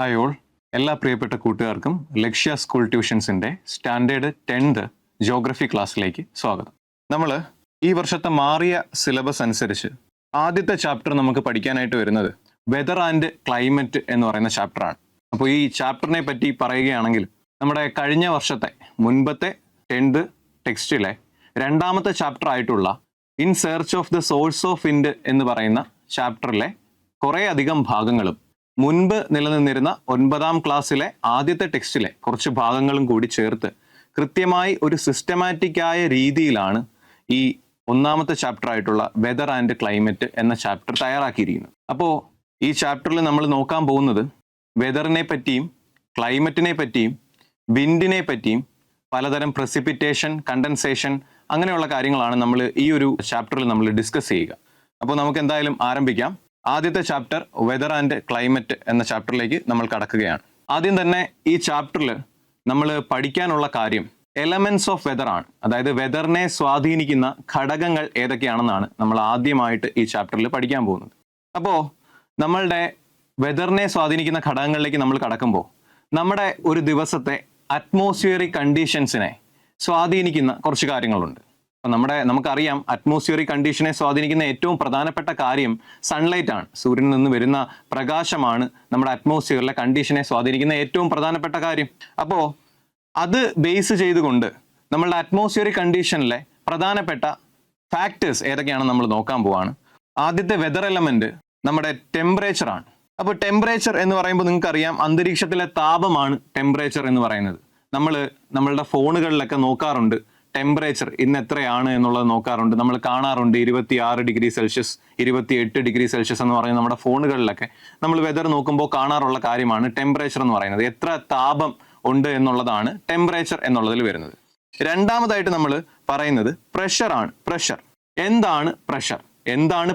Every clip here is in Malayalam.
ഹായ് ഓൾ, എല്ലാ പ്രിയപ്പെട്ട കൂട്ടുകാർക്കും ലക്ഷ്യ സ്കൂൾ ട്യൂഷൻസിൻ്റെ സ്റ്റാൻഡേർഡ് 10th ജോഗ്രഫി ക്ലാസ്സിലേക്ക് സ്വാഗതം. നമ്മൾ ഈ വർഷത്തെ മാറിയ സിലബസ് അനുസരിച്ച് ആദ്യത്തെ ചാപ്റ്റർ നമുക്ക് പഠിക്കാനായിട്ട് വരുന്നത് വെതർ ആൻഡ് ക്ലൈമറ്റ് എന്ന് പറയുന്ന ചാപ്റ്ററാണ്. അപ്പോൾ ഈ ചാപ്റ്ററിനെ പറ്റി പറയുകയാണെങ്കിൽ നമ്മുടെ കഴിഞ്ഞ വർഷത്തെ മുൻപത്തെ 10th ടെക്സ്റ്റിലെ രണ്ടാമത്തെ ചാപ്റ്റർ ആയിട്ടുള്ള in search of the source of wind എന്ന് പറയുന്ന ചാപ്റ്ററിലെ കുറേ അധികം ഭാഗങ്ങളും മുൻപ് നിലനിന്നിരുന്ന 9ാം ക്ലാസ്സിലെ ആദ്യത്തെ ടെക്സ്റ്റിലെ കുറച്ച് ഭാഗങ്ങളും കൂടി ചേർത്ത് കൃത്യമായി ഒരു സിസ്റ്റമാറ്റിക്കായ രീതിയിലാണ് ഈ ഒന്നാമത്തെ ചാപ്റ്റർ ആയിട്ടുള്ള വെതർ ആൻഡ് ക്ലൈമറ്റ് എന്ന ചാപ്റ്റർ തയ്യാറാക്കിയിരിക്കുന്നത്. അപ്പോൾ ഈ ചാപ്റ്ററിൽ നമ്മൾ നോക്കാൻ പോകുന്നത് വെതറിനെ പറ്റിയും ക്ലൈമറ്റിനെ പറ്റിയും വിൻഡിനെ പറ്റിയും പലതരം പ്രസിപ്പിറ്റേഷൻ, കണ്ടൻസേഷൻ അങ്ങനെയുള്ള കാര്യങ്ങളാണ് നമ്മൾ ഈ ഒരു ചാപ്റ്ററിൽ നമ്മൾ ഡിസ്കസ് ചെയ്യുക. അപ്പോൾ നമുക്ക് എന്തായാലും ആരംഭിക്കാം. ആദ്യത്തെ ചാപ്റ്റർ വെതർ ആൻഡ് ക്ലൈമറ്റ് എന്ന ചാപ്റ്ററിലേക്ക് നമ്മൾ കടക്കുകയാണ്. ആദ്യം തന്നെ ഈ ചാപ്റ്ററിൽ നമ്മൾ പഠിക്കാനുള്ള കാര്യം എലമെന്റ്സ് ഓഫ് വെതർ ആണ്. അതായത് വെതറിനെ സ്വാധീനിക്കുന്ന ഘടകങ്ങൾ ഏതൊക്കെയാണെന്നാണ് നമ്മൾ ആദ്യമായിട്ട് ഈ ചാപ്റ്ററിൽ പഠിക്കാൻ പോകുന്നത്. അപ്പോൾ നമ്മളുടെ വെതറിനെ സ്വാധീനിക്കുന്ന ഘടകങ്ങളിലേക്ക് നമ്മൾ കടക്കുമ്പോൾ നമ്മുടെ ഒരു ദിവസത്തെ അറ്റ്മോസ്ഫിയറിക് കണ്ടീഷൻസിനെ സ്വാധീനിക്കുന്ന കുറച്ച് കാര്യങ്ങളുണ്ട്. അപ്പം നമുക്കറിയാം അറ്റ്മോസ്ഫിയറിക് കണ്ടീഷനെ സ്വാധീനിക്കുന്ന ഏറ്റവും പ്രധാനപ്പെട്ട കാര്യം സൺലൈറ്റ് ആണ്. സൂര്യനിൽ നിന്ന് വരുന്ന പ്രകാശമാണ് നമ്മുടെ അറ്റ്മോസ്ഫിയറിലെ കണ്ടീഷനെ സ്വാധീനിക്കുന്ന ഏറ്റവും പ്രധാനപ്പെട്ട കാര്യം. അപ്പോൾ അത് ബേസ് ചെയ്തുകൊണ്ട് നമ്മളുടെ അറ്റ്മോസ്ഫിയറിക് കണ്ടീഷനിലെ പ്രധാനപ്പെട്ട ഫാക്ടേഴ്സ് ഏതൊക്കെയാണെന്ന് നമ്മൾ നോക്കാൻ പോവാണ്. ആദ്യത്തെ വെതർ എലമെന്റ് നമ്മുടെ ടെമ്പറേച്ചർ ആണ്. അപ്പോൾ ടെമ്പറേച്ചർ എന്ന് പറയുമ്പോൾ നിങ്ങൾക്കറിയാം അന്തരീക്ഷത്തിലെ താപമാണ് ടെമ്പറേച്ചർ എന്ന് പറയുന്നത്. നമ്മളുടെ ഫോണുകളിലൊക്കെ നോക്കാറുണ്ട് ടെമ്പറേച്ചർ ഇന്ന് എത്രയാണ് എന്നുള്ളത് നോക്കാറുണ്ട്. നമ്മൾ കാണാറുണ്ട് 26 ഡിഗ്രി സെൽഷ്യസ്, 28 ഡിഗ്രി സെൽഷ്യസ് എന്ന് പറയുന്നത് നമ്മുടെ ഫോണുകളിലൊക്കെ നമ്മൾ വെതർ നോക്കുമ്പോൾ കാണാറുള്ള കാര്യമാണ് ടെമ്പറേച്ചർ എന്ന് പറയുന്നത്. എത്ര താപം ഉണ്ട് എന്നുള്ളതാണ് ടെമ്പറേച്ചർ എന്നുള്ളതിൽ വരുന്നത്. രണ്ടാമതായിട്ട് നമ്മൾ പറയുന്നത് പ്രഷർ ആണ്. പ്രഷർ എന്താണ്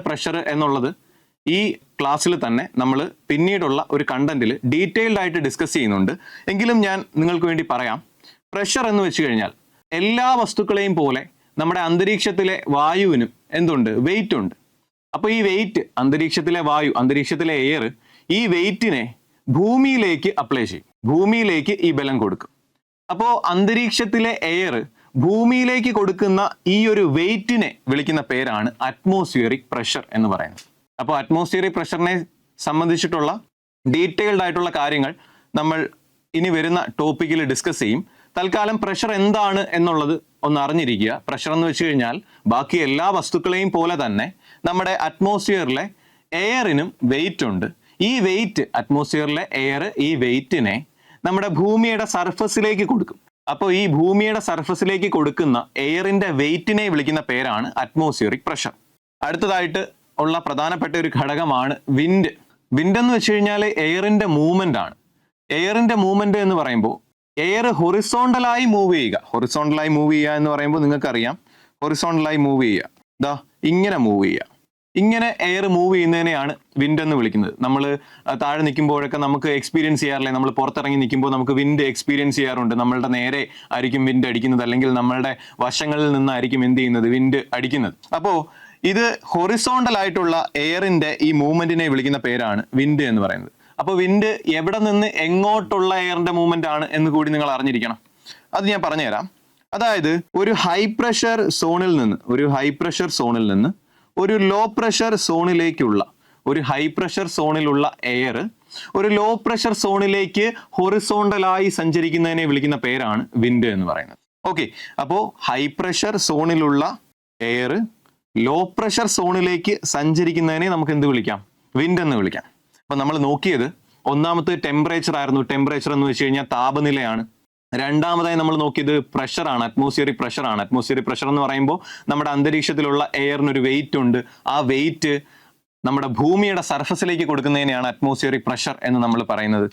പ്രഷർ എന്നുള്ളത് ഈ ക്ലാസ്സിൽ തന്നെ നമ്മൾ പിന്നീടുള്ള ഒരു കണ്ടന്റിൽ ഡീറ്റെയിൽഡ് ആയിട്ട് ഡിസ്കസ് ചെയ്യുന്നുണ്ട്. എങ്കിലും ഞാൻ നിങ്ങൾക്ക് വേണ്ടി പറയാം. പ്രഷർ എന്ന് വെച്ച് കഴിഞ്ഞാൽ എല്ലാ വസ്തുക്കളെയും പോലെ നമ്മുടെ അന്തരീക്ഷത്തിലെ വായുവിനും എന്തുണ്ട്? വെയിറ്റ് ഉണ്ട്. അപ്പോൾ ഈ വെയിറ്റ്, അന്തരീക്ഷത്തിലെ വായു, അന്തരീക്ഷത്തിലെ എയർ, ഈ വെയിറ്റിനെ ഭൂമിയിലേക്ക് അപ്ലൈ ചെയ്യും, ഭൂമിയിലേക്ക് ഈ ബലം കൊടുക്കും. അപ്പോൾ അന്തരീക്ഷത്തിലെ എയർ ഭൂമിയിലേക്ക് കൊടുക്കുന്ന ഈ ഒരു വെയിറ്റിനെ വിളിക്കുന്ന പേരാണ് അറ്റ്മോസ്ഫിയറിക് പ്രഷർ എന്ന് പറയുന്നത്. അപ്പോൾ അറ്റ്മോസ്ഫിയറിക് പ്രഷറിനെ സംബന്ധിച്ചിട്ടുള്ള ഡീറ്റെയിൽഡ് ആയിട്ടുള്ള കാര്യങ്ങൾ നമ്മൾ ഇനി വരുന്ന ടോപ്പിക്കിൽ ഡിസ്കസ് ചെയ്യും. തൽക്കാലം പ്രഷർ എന്താണ് എന്നുള്ളത് ഒന്ന് അറിഞ്ഞിരിക്കുക. പ്രഷർ എന്ന് വെച്ച് കഴിഞ്ഞാൽ ബാക്കി എല്ലാ വസ്തുക്കളെയും പോലെ തന്നെ നമ്മുടെ അറ്റ്മോസ്ഫിയറിലെ എയറിനും വെയിറ്റ് ഉണ്ട്. ഈ വെയിറ്റ്, അറ്റ്മോസ്ഫിയറിലെ എയർ ഈ വെയിറ്റിനെ നമ്മുടെ ഭൂമിയുടെ സർഫസിലേക്ക് കൊടുക്കും. അപ്പോൾ ഈ ഭൂമിയുടെ സർഫസിലേക്ക് കൊടുക്കുന്ന എയറിന്റെ വെയിറ്റിനെ വിളിക്കുന്ന പേരാണ് അറ്റ്മോസ്ഫിയറിക് പ്രഷർ. അടുത്തതായിട്ട് ഉള്ള പ്രധാനപ്പെട്ട ഒരു ഘടകമാണ് വിൻഡ്. വിൻഡ് എന്ന് വെച്ച് കഴിഞ്ഞാൽ എയറിന്റെ മൂവ്മെന്റ് ആണ്. എയറിന്റെ മൂവ്മെന്റ് എന്ന് പറയുമ്പോൾ എയർ ഹൊറിസോണ്ടലായി മൂവ് ചെയ്യുക. ഹൊറിസോണ്ടലായി മൂവ് ചെയ്യുക എന്ന് പറയുമ്പോൾ നിങ്ങൾക്കറിയാം, ഹൊറിസോണ്ടലായി മൂവ് ചെയ്യുക, ഇങ്ങനെ മൂവ് ചെയ്യുക. ഇങ്ങനെ എയർ മൂവ് ചെയ്യുന്നതിനെയാണ് വിൻഡ് എന്ന് വിളിക്കുന്നത്. നമ്മൾ താഴെ നിൽക്കുമ്പോഴൊക്കെ നമുക്ക് എക്സ്പീരിയൻസ് ചെയ്യാറില്ലേ? നമ്മൾ പുറത്തിറങ്ങി നിൽക്കുമ്പോൾ നമുക്ക് വിൻഡ് എക്സ്പീരിയൻസ് ചെയ്യാറുണ്ട്. നമ്മളുടെ നേരെ ആയിരിക്കും വിൻഡ് അടിക്കുന്നത്, അല്ലെങ്കിൽ നമ്മളുടെ വശങ്ങളിൽ നിന്നായിരിക്കും എന്ത് ചെയ്യുന്നത്? വിൻഡ് അടിക്കുന്നത്. അപ്പോൾ ഇത് ഹൊറിസോണ്ടൽ ആയിട്ടുള്ള എയറിന്റെ ഈ മൂവ്മെന്റിനെ വിളിക്കുന്ന പേരാണ് വിൻഡ് എന്ന് പറയുന്നത്. അപ്പോൾ വിൻഡ് എവിടെ നിന്ന് എങ്ങോട്ടുള്ള എയറിന്റെ മൂവ്മെന്റ് ആണ് എന്ന് കൂടി നിങ്ങൾ അറിഞ്ഞിരിക്കണം. അത് ഞാൻ പറഞ്ഞുതരാം. അതായത് ഒരു ഹൈ പ്രഷർ സോണിൽ നിന്ന് ഒരു ലോ പ്രഷർ സോണിലേക്കുള്ള, ഒരു ഹൈ പ്രഷർ സോണിലുള്ള എയർ ഒരു ലോ പ്രഷർ സോണിലേക്ക് ഹൊറിസോണ്ടലായി സഞ്ചരിക്കുന്നതിനെ വിളിക്കുന്ന പേരാണ് വിൻഡ് എന്ന് പറയുന്നത്. ഓക്കെ, അപ്പോൾ ഹൈ പ്രഷർ സോണിലുള്ള എയർ ലോ പ്രഷർ സോണിലേക്ക് സഞ്ചരിക്കുന്നതിനെ നമുക്ക് എന്ത് വിളിക്കാം? വിൻഡ് എന്ന് വിളിക്കാം. അപ്പൊ നമ്മൾ നോക്കിയത് ഒന്നാമത്തെ ടെമ്പറേച്ചർ ആയിരുന്നു. ടെമ്പറേച്ചർ എന്ന് വെച്ച് കഴിഞ്ഞാൽ താപനിലയാണ്. രണ്ടാമതായി നമ്മൾ നോക്കിയത് പ്രഷറാണ്, അറ്റ്മോസ്ഫിയറിക് പ്രഷറാണ്. അറ്റ്മോസ്ഫിയറിക് പ്രഷർ എന്ന് പറയുമ്പോൾ നമ്മുടെ അന്തരീക്ഷത്തിലുള്ള എയറിനൊരു വെയിറ്റ് ഉണ്ട്. ആ വെയിറ്റ് നമ്മുടെ ഭൂമിയുടെ സർഫസിലേക്ക് കൊടുക്കുന്നതിനെയാണ് അറ്റ്മോസ്ഫിയറിക് പ്രഷർ എന്ന് നമ്മൾ പറയുന്നത്.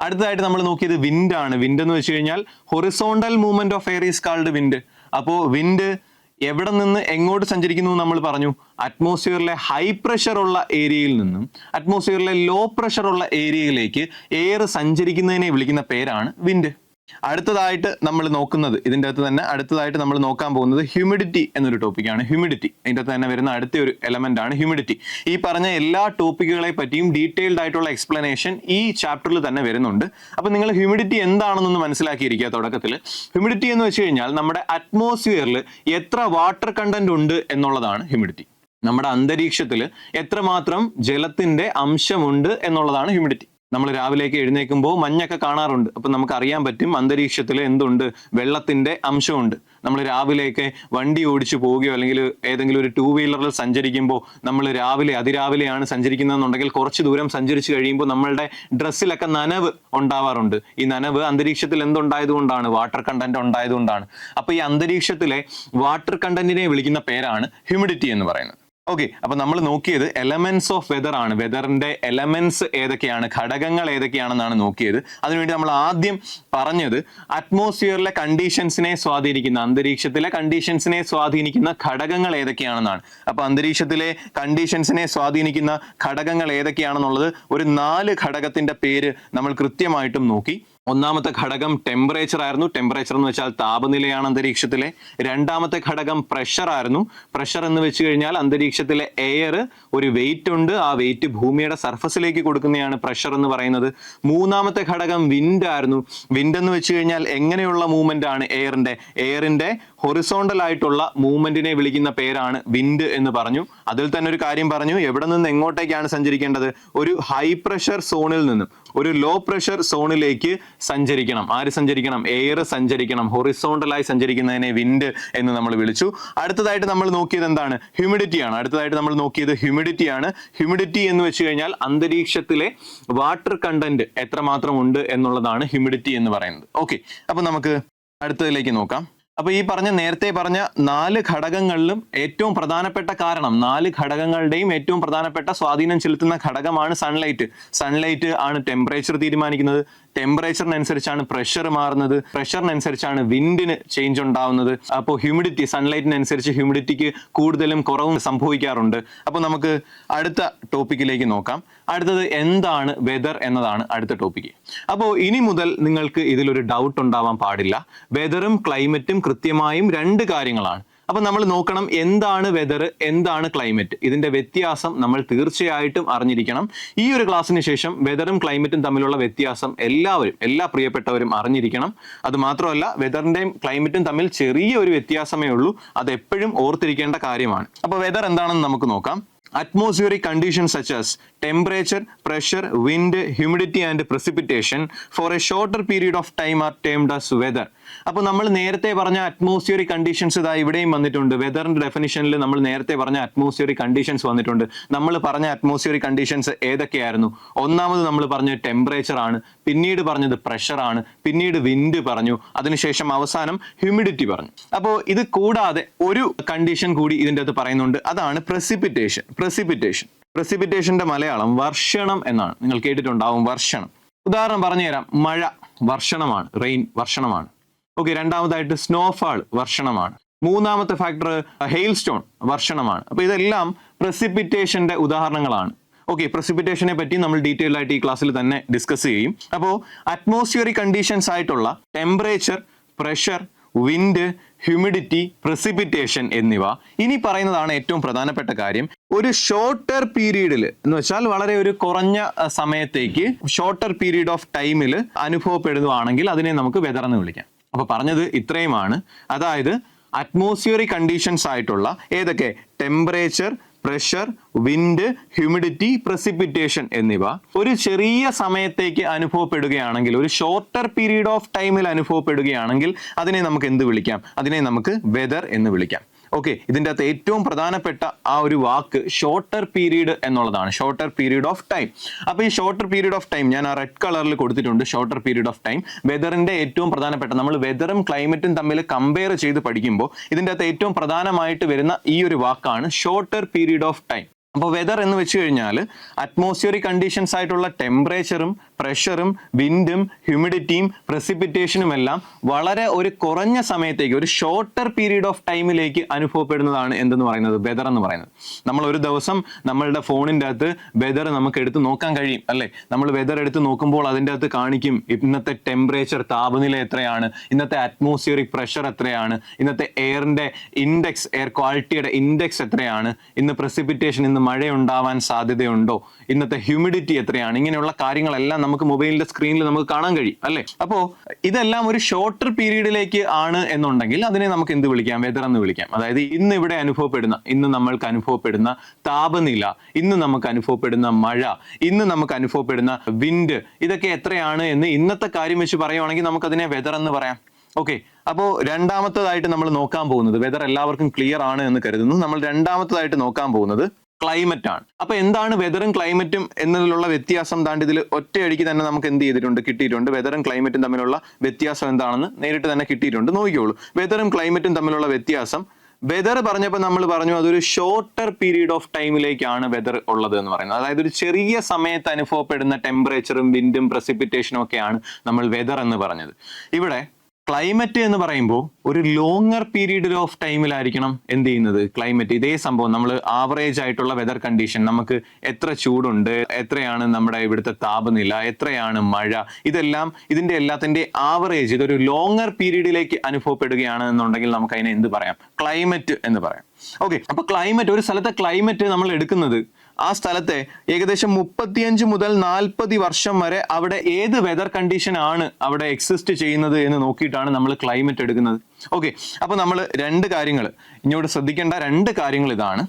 അടുത്തതായിട്ട് നമ്മൾ നോക്കിയത് വിൻഡ് ആണ്. വിൻഡ് എന്ന് വെച്ച് കഴിഞ്ഞാൽ horizontal movement of air is called wind. അപ്പോൾ വിൻഡ് എവിടെ നിന്ന് എങ്ങോട്ട് സഞ്ചരിക്കുന്നു നമ്മൾ പറഞ്ഞു? അറ്റ്മോസ്ഫിയറിലെ ഹൈ പ്രഷർ ഉള്ള ഏരിയയിൽ നിന്നും അറ്റ്മോസ്ഫിയറിലെ ലോ പ്രഷർ ഉള്ള ഏരിയയിലേക്ക് എയർ സഞ്ചരിക്കുന്നതിനെ വിളിക്കുന്ന പേരാണ് വിൻഡ്. അടുത്തതായിട്ട് നമ്മൾ നോക്കുന്നത്, ഇതിൻ്റെ അകത്ത് തന്നെ അടുത്തതായിട്ട് നമ്മൾ നോക്കാൻ പോകുന്നത് ഹ്യൂമിഡിറ്റി എന്നൊരു ടോപ്പിക്കാണ്. ഹ്യൂമിഡിറ്റി ഇതിൻ്റെ അകത്ത് തന്നെ വരുന്ന അടുത്ത ഒരു എലമെന്റ് ആണ് ഹ്യൂമിഡിറ്റി. ഈ പറഞ്ഞ എല്ലാ ടോപ്പിക്കുകളെ പറ്റിയും ഡീറ്റെയിൽഡ് ആയിട്ടുള്ള എക്സ്പ്ലനേഷൻ ഈ ചാപ്റ്ററിൽ തന്നെ വരുന്നുണ്ട്. അപ്പൊ നിങ്ങൾ ഹ്യൂമിഡിറ്റി എന്താണെന്നൊന്ന് മനസ്സിലാക്കിയിരിക്കുക. തുടക്കത്തിൽ ഹ്യൂമിഡിറ്റി എന്ന് വെച്ച് കഴിഞ്ഞാൽ നമ്മുടെ അറ്റ്മോസ്ഫിയറിൽ എത്ര വാട്ടർ കണ്ടന്റ് ഉണ്ട് എന്നുള്ളതാണ് ഹ്യൂമിഡിറ്റി. നമ്മുടെ അന്തരീക്ഷത്തിൽ എത്രമാത്രം ജലത്തിന്റെ അംശമുണ്ട് എന്നുള്ളതാണ് ഹ്യൂമിഡിറ്റി. നമ്മൾ രാവിലേക്ക് എഴുന്നേൽക്കുമ്പോൾ മഞ്ഞൊക്കെ കാണാറുണ്ട്. അപ്പം നമുക്ക് അറിയാൻ പറ്റും അന്തരീക്ഷത്തിൽ എന്തുണ്ട്, വെള്ളത്തിന്റെ അംശമുണ്ട്. നമ്മൾ രാവിലെയൊക്കെ വണ്ടി ഓടിച്ചു പോവുകയോ അല്ലെങ്കിൽ ഏതെങ്കിലും ഒരു 2 വീലറിൽ സഞ്ചരിക്കുമ്പോൾ നമ്മൾ അതിരാവിലെയാണ് സഞ്ചരിക്കുന്നതെന്നുണ്ടെങ്കിൽ കുറച്ച് ദൂരം സഞ്ചരിച്ചു കഴിയുമ്പോൾ നമ്മളുടെ ഡ്രസ്സിലൊക്കെ നനവ് ഉണ്ടാവാറുണ്ട്. ഈ നനവ് അന്തരീക്ഷത്തിൽ എന്തുണ്ടായതുകൊണ്ടാണ്? Water content ഉണ്ടായതുകൊണ്ടാണ്. അപ്പൊ ഈ അന്തരീക്ഷത്തിലെ വാട്ടർ കണ്ടന്റിനെ വിളിക്കുന്ന പേരാണ് ഹ്യൂമിഡിറ്റി എന്ന് പറയുന്നത്. ഓക്കെ, അപ്പൊ നമ്മൾ നോക്കിയത് എലമെന്റ്സ് ഓഫ് വെതർ ആണ്. വെതറിന്റെ എലമെന്റ്സ് ഏതൊക്കെയാണ്, ഘടകങ്ങൾ ഏതൊക്കെയാണെന്നാണ് നോക്കിയത്. അതിനുവേണ്ടി നമ്മൾ ആദ്യം പറഞ്ഞത് അറ്റ്മോസ്ഫിയറിലെ കണ്ടീഷൻസിനെ സ്വാധീനിക്കുന്ന, അന്തരീക്ഷത്തിലെ കണ്ടീഷൻസിനെ സ്വാധീനിക്കുന്ന ഘടകങ്ങൾ ഏതൊക്കെയാണെന്നാണ്. അപ്പൊ അന്തരീക്ഷത്തിലെ കണ്ടീഷൻസിനെ സ്വാധീനിക്കുന്ന ഘടകങ്ങൾ ഏതൊക്കെയാണെന്നുള്ളത് ഒരു 4 ഘടകത്തിന്റെ പേര് നമ്മൾ കൃത്യമായിട്ടും നോക്കി. ഒന്നാമത്തെ ഘടകം ടെമ്പറേച്ചർ ആയിരുന്നു. ടെമ്പറേച്ചർ എന്ന് വെച്ചാൽ താപനിലയാണ് അന്തരീക്ഷത്തിലെ. രണ്ടാമത്തെ ഘടകം പ്രഷർ ആയിരുന്നു. പ്രഷർ എന്ന് വെച്ച് കഴിഞ്ഞാൽ അന്തരീക്ഷത്തിലെ എയർ ഒരു വെയിറ്റ് ഉണ്ട്, ആ വെയിറ്റ് ഭൂമിയുടെ സർഫസിലേക്ക് കൊടുക്കുന്നതാണ് പ്രഷർ എന്ന് പറയുന്നത്. മൂന്നാമത്തെ ഘടകം വിൻഡ് ആയിരുന്നു. വിൻഡ് എന്ന് വെച്ച് കഴിഞ്ഞാൽ എങ്ങനെയുള്ള മൂവ്മെന്റ് ആണ്? എയറിന്റെ ഹൊറിസോണ്ടൽ ആയിട്ടുള്ള മൂവ്മെന്റിനെ വിളിക്കുന്ന പേരാണ് വിൻഡ് എന്ന് പറഞ്ഞു. അതിൽ തന്നെ ഒരു കാര്യം പറഞ്ഞു, എവിടെ നിന്ന് എങ്ങോട്ടേക്കാണ് സഞ്ചരിക്കേണ്ടത്? ഒരു ഹൈ പ്രഷർ സോണിൽ നിന്നും ഒരു ലോ പ്രഷർ സോണിലേക്ക് സഞ്ചരിക്കണം. ആര് സഞ്ചരിക്കണം? എയർ സഞ്ചരിക്കണം. ഹൊറിസോണ്ടലായി സഞ്ചരിക്കുന്നതിനെ വിൻഡ് എന്ന് നമ്മൾ വിളിച്ചു. അടുത്തതായിട്ട് നമ്മൾ നോക്കിയത് എന്താണ്? ഹ്യൂമിഡിറ്റി ആണ്. അടുത്തതായിട്ട് നമ്മൾ നോക്കിയത് ഹ്യൂമിഡിറ്റി ആണ്. ഹ്യൂമിഡിറ്റി എന്ന് വെച്ച് കഴിഞ്ഞാൽ അന്തരീക്ഷത്തിലെ വാട്ടർ കണ്ടന്റ് എത്രമാത്രം ഉണ്ട് എന്നുള്ളതാണ് ഹ്യൂമിഡിറ്റി എന്ന് പറയുന്നത്. ഓക്കെ, അപ്പൊ നമുക്ക് അടുത്തതിലേക്ക് നോക്കാം. അപ്പൊ ഈ നേരത്തെ പറഞ്ഞ 4 ഘടകങ്ങളിലും ഏറ്റവും പ്രധാനപ്പെട്ട കാരണം, 4 ഘടകങ്ങളുടെയും ഏറ്റവും പ്രധാനപ്പെട്ട സ്വാധീനം ചെലുത്തുന്ന ഘടകമാണ് സൺലൈറ്റ്. സൺലൈറ്റ് ആണ് ടെമ്പറേച്ചർ തീരുമാനിക്കുന്നത്. ടെമ്പറേച്ചറിനനുസരിച്ചാണ് പ്രഷർ മാറുന്നത്. പ്രഷറിനനുസരിച്ചാണ് വിൻഡിന് ചേഞ്ച് ഉണ്ടാവുന്നത്. അപ്പോൾ ഹ്യൂമിഡിറ്റി, സൺലൈറ്റിനനുസരിച്ച് ഹ്യൂമിഡിറ്റിക്ക് കൂടുതലും കുറവും സംഭവിക്കാറുണ്ട്. അപ്പോൾ നമുക്ക് അടുത്ത ടോപ്പിക്കിലേക്ക് നോക്കാം. അടുത്തത് എന്താണ് വെതർ എന്നതാണ് അടുത്ത ടോപ്പിക്ക്. അപ്പോൾ ഇനി മുതൽ നിങ്ങൾക്ക് ഇതിലൊരു ഡൗട്ട് ഉണ്ടാവാൻ പാടില്ല. വെതറും ക്ലൈമറ്റും കൃത്യമായും 2 കാര്യങ്ങളാണ്. അപ്പൊ നമ്മൾ നോക്കണം എന്താണ് വെതർ, എന്താണ് ക്ലൈമറ്റ്. ഇതിന്റെ വ്യത്യാസം നമ്മൾ തീർച്ചയായിട്ടും അറിഞ്ഞിരിക്കണം. ഈ ഒരു ക്ലാസ്സിന് ശേഷം വെതറും ക്ലൈമറ്റും തമ്മിലുള്ള വ്യത്യാസം എല്ലാ പ്രിയപ്പെട്ടവരും അറിഞ്ഞിരിക്കണം. അത് മാത്രമല്ല, വെതറിന്റെയും ക്ലൈമറ്റും തമ്മിൽ ചെറിയ ഒരു വ്യത്യാസമേ ഉള്ളൂ. അത് എപ്പോഴും ഓർത്തിരിക്കേണ്ട കാര്യമാണ്. അപ്പൊ വെതർ എന്താണെന്ന് നമുക്ക് നോക്കാം. Atmospheric conditions such as temperature, pressure, wind, humidity and precipitation for a shorter period of time are termed as weather. അപ്പോൾ നമ്മൾ നേരത്തെ പറഞ്ഞ അറ്റ്മോസ്ഫിയറിക് കണ്ടീഷൻസ് ഇതാ ഇവിടെയും വന്നിട്ടുണ്ട്. വെതറിന്റെ ഡെഫിനിഷനിൽ നമ്മൾ നേരത്തെ പറഞ്ഞ അറ്റ്മോസ്ഫിയറിക് കണ്ടീഷൻസ് വന്നിട്ടുണ്ട്. നമ്മൾ പറഞ്ഞ അറ്റ്മോസ്ഫിയറിക് കണ്ടീഷൻസ് ഏതൊക്കെയായിരുന്നു? ഒന്നാമത് നമ്മൾ പറഞ്ഞത് ടെമ്പറേച്ചർ ആണ്, പിന്നീട് പറഞ്ഞത് പ്രഷർ ആണ്, പിന്നീട് വിൻഡ് പറഞ്ഞു, അതിനുശേഷം അവസാനം ഹ്യൂമിഡിറ്റി പറഞ്ഞു. അപ്പോൾ ഇത് കൂടാതെ ഒരു കണ്ടീഷൻ കൂടി ഇതിൻ്റെ അകത്ത് പറയുന്നുണ്ട്. അതാണ് പ്രസിപ്പിറ്റേഷൻ. പ്രസിപ്പിറ്റേഷന്റെ മലയാളം വർഷണം എന്നാണ്. നിങ്ങൾ കേട്ടിട്ടുണ്ടാവും വർഷണം. ഉദാഹരണം പറഞ്ഞുതരാം. മഴ വർഷണമാണ്, റെയിൻ വർഷണമാണ്. ഓക്കെ, രണ്ടാമതായിട്ട് സ്നോഫാൾ വർഷണമാണ്. മൂന്നാമത്തെ ഫാക്ടർ ഹെയിൽ സ്റ്റോൺ വർഷണമാണ്. അപ്പൊ ഇതെല്ലാം പ്രസിപ്പിറ്റേഷന്റെ ഉദാഹരണങ്ങളാണ്. ഓക്കെ, പ്രസിപ്പിറ്റേഷനെ പറ്റി നമ്മൾ ഡീറ്റെയിൽ ആയിട്ട് ഈ ക്ലാസ്സിൽ തന്നെ ഡിസ്കസ് ചെയ്യും. അപ്പോൾ അറ്റ്മോസ്ഫിയറിക് കണ്ടീഷൻസ് ആയിട്ടുള്ള temperature, pressure, wind, humidity, precipitation എന്നിവ ഇനി പറയുന്നതാണ് ഏറ്റവും പ്രധാനപ്പെട്ട കാര്യം. ഒരു ഷോർട്ടർ പീരീഡിൽ എന്ന് വെച്ചാൽ വളരെ ഒരു കുറഞ്ഞ സമയത്തേക്ക് ഷോർട്ടർ പീരീഡ് ഓഫ് ടൈമിൽ അനുഭവപ്പെടുകയാണെങ്കിൽ അതിനെ നമുക്ക് വെതർ എന്ന് വിളിക്കാം. അപ്പൊ പറഞ്ഞത് ഇത്രയുമാണ്. അതായത് അറ്റ്മോസ്ഫിയറിക് കണ്ടീഷൻസ് ആയിട്ടുള്ള ഏതൊക്കെ? Temperature, pressure, wind, humidity, precipitation എന്നിവ ഒരു ചെറിയ സമയത്തേക്ക് അനുഭവപ്പെടുകയാണെങ്കിൽ, ഒരു ഷോർട്ടർ പീരീഡ് ഓഫ് ടൈമിൽ അനുഭവപ്പെടുകയാണെങ്കിൽ അതിനെ നമുക്ക് എന്ത് വിളിക്കാം? അതിനെ നമുക്ക് വെതർ എന്ന് വിളിക്കാം. ഓക്കെ, ഇതിൻ്റെ അകത്ത് ഏറ്റവും പ്രധാനപ്പെട്ട ആ ഒരു വാക്ക് ഷോർട്ടർ പീരീഡ് എന്നുള്ളതാണ്. Shorter period of time. അപ്പൊ ഈ ഷോർട്ടർ പീരീഡ് ഓഫ് ടൈം ഞാൻ ആ റെഡ് കളറിൽ കൊടുത്തിട്ടുണ്ട്. ഷോർട്ടർ പീരീഡ് ഓഫ് ടൈം വെതറിന്റെ ഏറ്റവും പ്രധാനപ്പെട്ട, നമ്മൾ വെതറും ക്ലൈമറ്റും തമ്മിൽ കമ്പയർ ചെയ്ത് പഠിക്കുമ്പോൾ ഇതിൻ്റെ അകത്ത് ഏറ്റവും പ്രധാനമായിട്ട് വരുന്ന ഈ ഒരു വാക്കാണ് ഷോർട്ടർ പീരീഡ് ഓഫ് ടൈം. അപ്പോൾ വെതർ എന്ന് വെച്ച് കഴിഞ്ഞാൽ അറ്റ്മോസ്ഫിയറിക് കണ്ടീഷൻസ് ആയിട്ടുള്ള ടെമ്പറേച്ചറും പ്രഷറും വിൻഡും ഹ്യൂമിഡിറ്റിയും പ്രസിപ്പിറ്റേഷനും എല്ലാം വളരെ ഒരു കുറഞ്ഞ സമയത്തേക്ക്, ഒരു ഷോർട്ടർ പീരീഡ് ഓഫ് ടൈമിലേക്ക് അനുഭവപ്പെടുന്നതാണ് എന്തെന്ന് പറയുന്നത്, വെതർ എന്ന് പറയുന്നത്. നമ്മൾ ഒരു ദിവസം നമ്മളുടെ ഫോണിൻ്റെ അകത്ത് വെതർ നമുക്ക് എടുത്ത് നോക്കാൻ കഴിയും അല്ലേ? നമ്മൾ വെതർ എടുത്ത് നോക്കുമ്പോൾ അതിൻ്റെ അകത്ത് കാണിക്കും ഇന്നത്തെ ടെമ്പറേച്ചർ, താപനില എത്രയാണ്, ഇന്നത്തെ അറ്റ്മോസ്ഫിയറിക് പ്രഷർ എത്രയാണ്, ഇന്നത്തെ എയറിന്റെ ഇൻഡെക്സ്, എയർ ക്വാളിറ്റിയുടെ ഇൻഡെക്സ് എത്രയാണ്, ഇന്ന് പ്രസിപ്പിറ്റേഷൻ, ഇന്ന് മഴയുണ്ടാവാൻ സാധ്യതയുണ്ടോ, ഇന്നത്തെ ഹ്യൂമിഡിറ്റി എത്രയാണ്, ഇങ്ങനെയുള്ള കാര്യങ്ങളെല്ലാം നമുക്ക് മൊബൈലിന്റെ സ്ക്രീനിൽ നമുക്ക് കാണാൻ കഴിയും അല്ലേ? അപ്പോൾ ഇതെല്ലാം ഒരു ഷോർട്ടർ പീരീഡിലേക്ക് ആണ് എന്നുണ്ടെങ്കിൽ അതിനെ നമുക്ക് എന്ത് വിളിക്കാം, വെതർ എന്ന് വിളിക്കാം. അതായത് ഇന്ന് ഇവിടെ അനുഭവപ്പെടുന്ന, ഇന്ന് നമ്മൾക്ക് അനുഭവപ്പെടുന്ന താപനില, ഇന്ന് നമുക്ക് അനുഭവപ്പെടുന്ന മഴ, ഇന്ന് നമുക്ക് അനുഭവപ്പെടുന്ന വിൻഡ്, ഇതൊക്കെ എത്രയാണ് എന്ന് ഇന്നത്തെ കാര്യം വെച്ച് പറയുവാണെങ്കിൽ നമുക്ക് അതിനെ വെതർ എന്ന് പറയാം. ഓക്കെ, അപ്പോൾ രണ്ടാമത്തേതായിട്ട് നമ്മൾ നോക്കാൻ പോകുന്നത്, വെതർ എല്ലാവർക്കും ക്ലിയർ ആണ് എന്ന് കരുതുന്നു, നമ്മൾ രണ്ടാമത്തേതായിട്ട് നോക്കാൻ പോകുന്നത് ക്ലൈമറ്റ് ആണ്. അപ്പൊ എന്താണ് വെതറും ക്ലൈമറ്റും എന്നതിലുള്ള വ്യത്യാസം? താണ്ട് ഇതിൽ ഒറ്റയടിക്ക് തന്നെ നമുക്ക് എന്ത് ചെയ്തിട്ടുണ്ട്, കിട്ടിയിട്ടുണ്ട്. വെതറും ക്ലൈമറ്റും തമ്മിലുള്ള വ്യത്യാസം എന്താണെന്ന് നേരിട്ട് തന്നെ കിട്ടിയിട്ടുണ്ട്. നോക്കിക്കോളൂ, വെതറും ക്ലൈമറ്റും തമ്മിലുള്ള വ്യത്യാസം. വെതർ പറഞ്ഞപ്പോൾ നമ്മൾ പറഞ്ഞു അതൊരു ഷോർട്ടർ പീരീഡ് ഓഫ് ടൈമിലേക്കാണ് വെതർ ഉള്ളത് എന്ന് പറയുന്നത്. അതായത് ഒരു ചെറിയ സമയത്ത് അനുഭവപ്പെടുന്ന ടെമ്പറേച്ചറും വിൻഡും പ്രസിപ്പിറ്റേഷനും ഒക്കെയാണ് നമ്മൾ വെതർ എന്ന് പറഞ്ഞത്. ഇവിടെ ക്ലൈമറ്റ് എന്ന് പറയുമ്പോൾ ഒരു ലോങ്ങർ പീരീഡ് ഓഫ് ടൈമിലായിരിക്കണം എന്ത് ചെയ്യുന്നത്, ക്ലൈമറ്റ്. ഇതേ സംഭവം നമ്മൾ ആവറേജ് ആയിട്ടുള്ള വെതർ കണ്ടീഷൻ, നമുക്ക് എത്ര ചൂടുണ്ട്, എത്രയാണ് നമ്മുടെ ഇവിടുത്തെ താപനില, എത്രയാണ് മഴ, ഇതെല്ലാം ഇതിന്റെ എല്ലാത്തിന്റെ ആവറേജ് ഇതൊരു ലോങ്ങർ പീരീഡിലേക്ക് അനുഭവപ്പെടുകയാണ് എന്നുണ്ടെങ്കിൽ നമുക്ക് അതിനെ എന്ത് പറയാം, ക്ലൈമറ്റ് എന്ന് പറയാം. ഓക്കെ, അപ്പൊ ക്ലൈമറ്റ്, ഒരു സ്ഥലത്തെ ക്ലൈമറ്റ് നമ്മൾ എടുക്കുന്നത് ആ സ്ഥലത്തെ ഏകദേശം 35 മുതൽ 40 വർഷം വരെ അവിടെ ഏത് വെതർ കണ്ടീഷൻ ആണ് അവിടെ എക്സിസ്റ്റ് ചെയ്യുന്നത് എന്ന് നോക്കിയിട്ടാണ് നമ്മൾ ക്ലൈമറ്റ് എടുക്കുന്നത്. ഓക്കെ, അപ്പൊ നമ്മൾ രണ്ട് കാര്യങ്ങൾ ഇങ്ങോട്ട് ശ്രദ്ധിക്കേണ്ട, രണ്ട് കാര്യങ്ങൾ ഇതാണ്.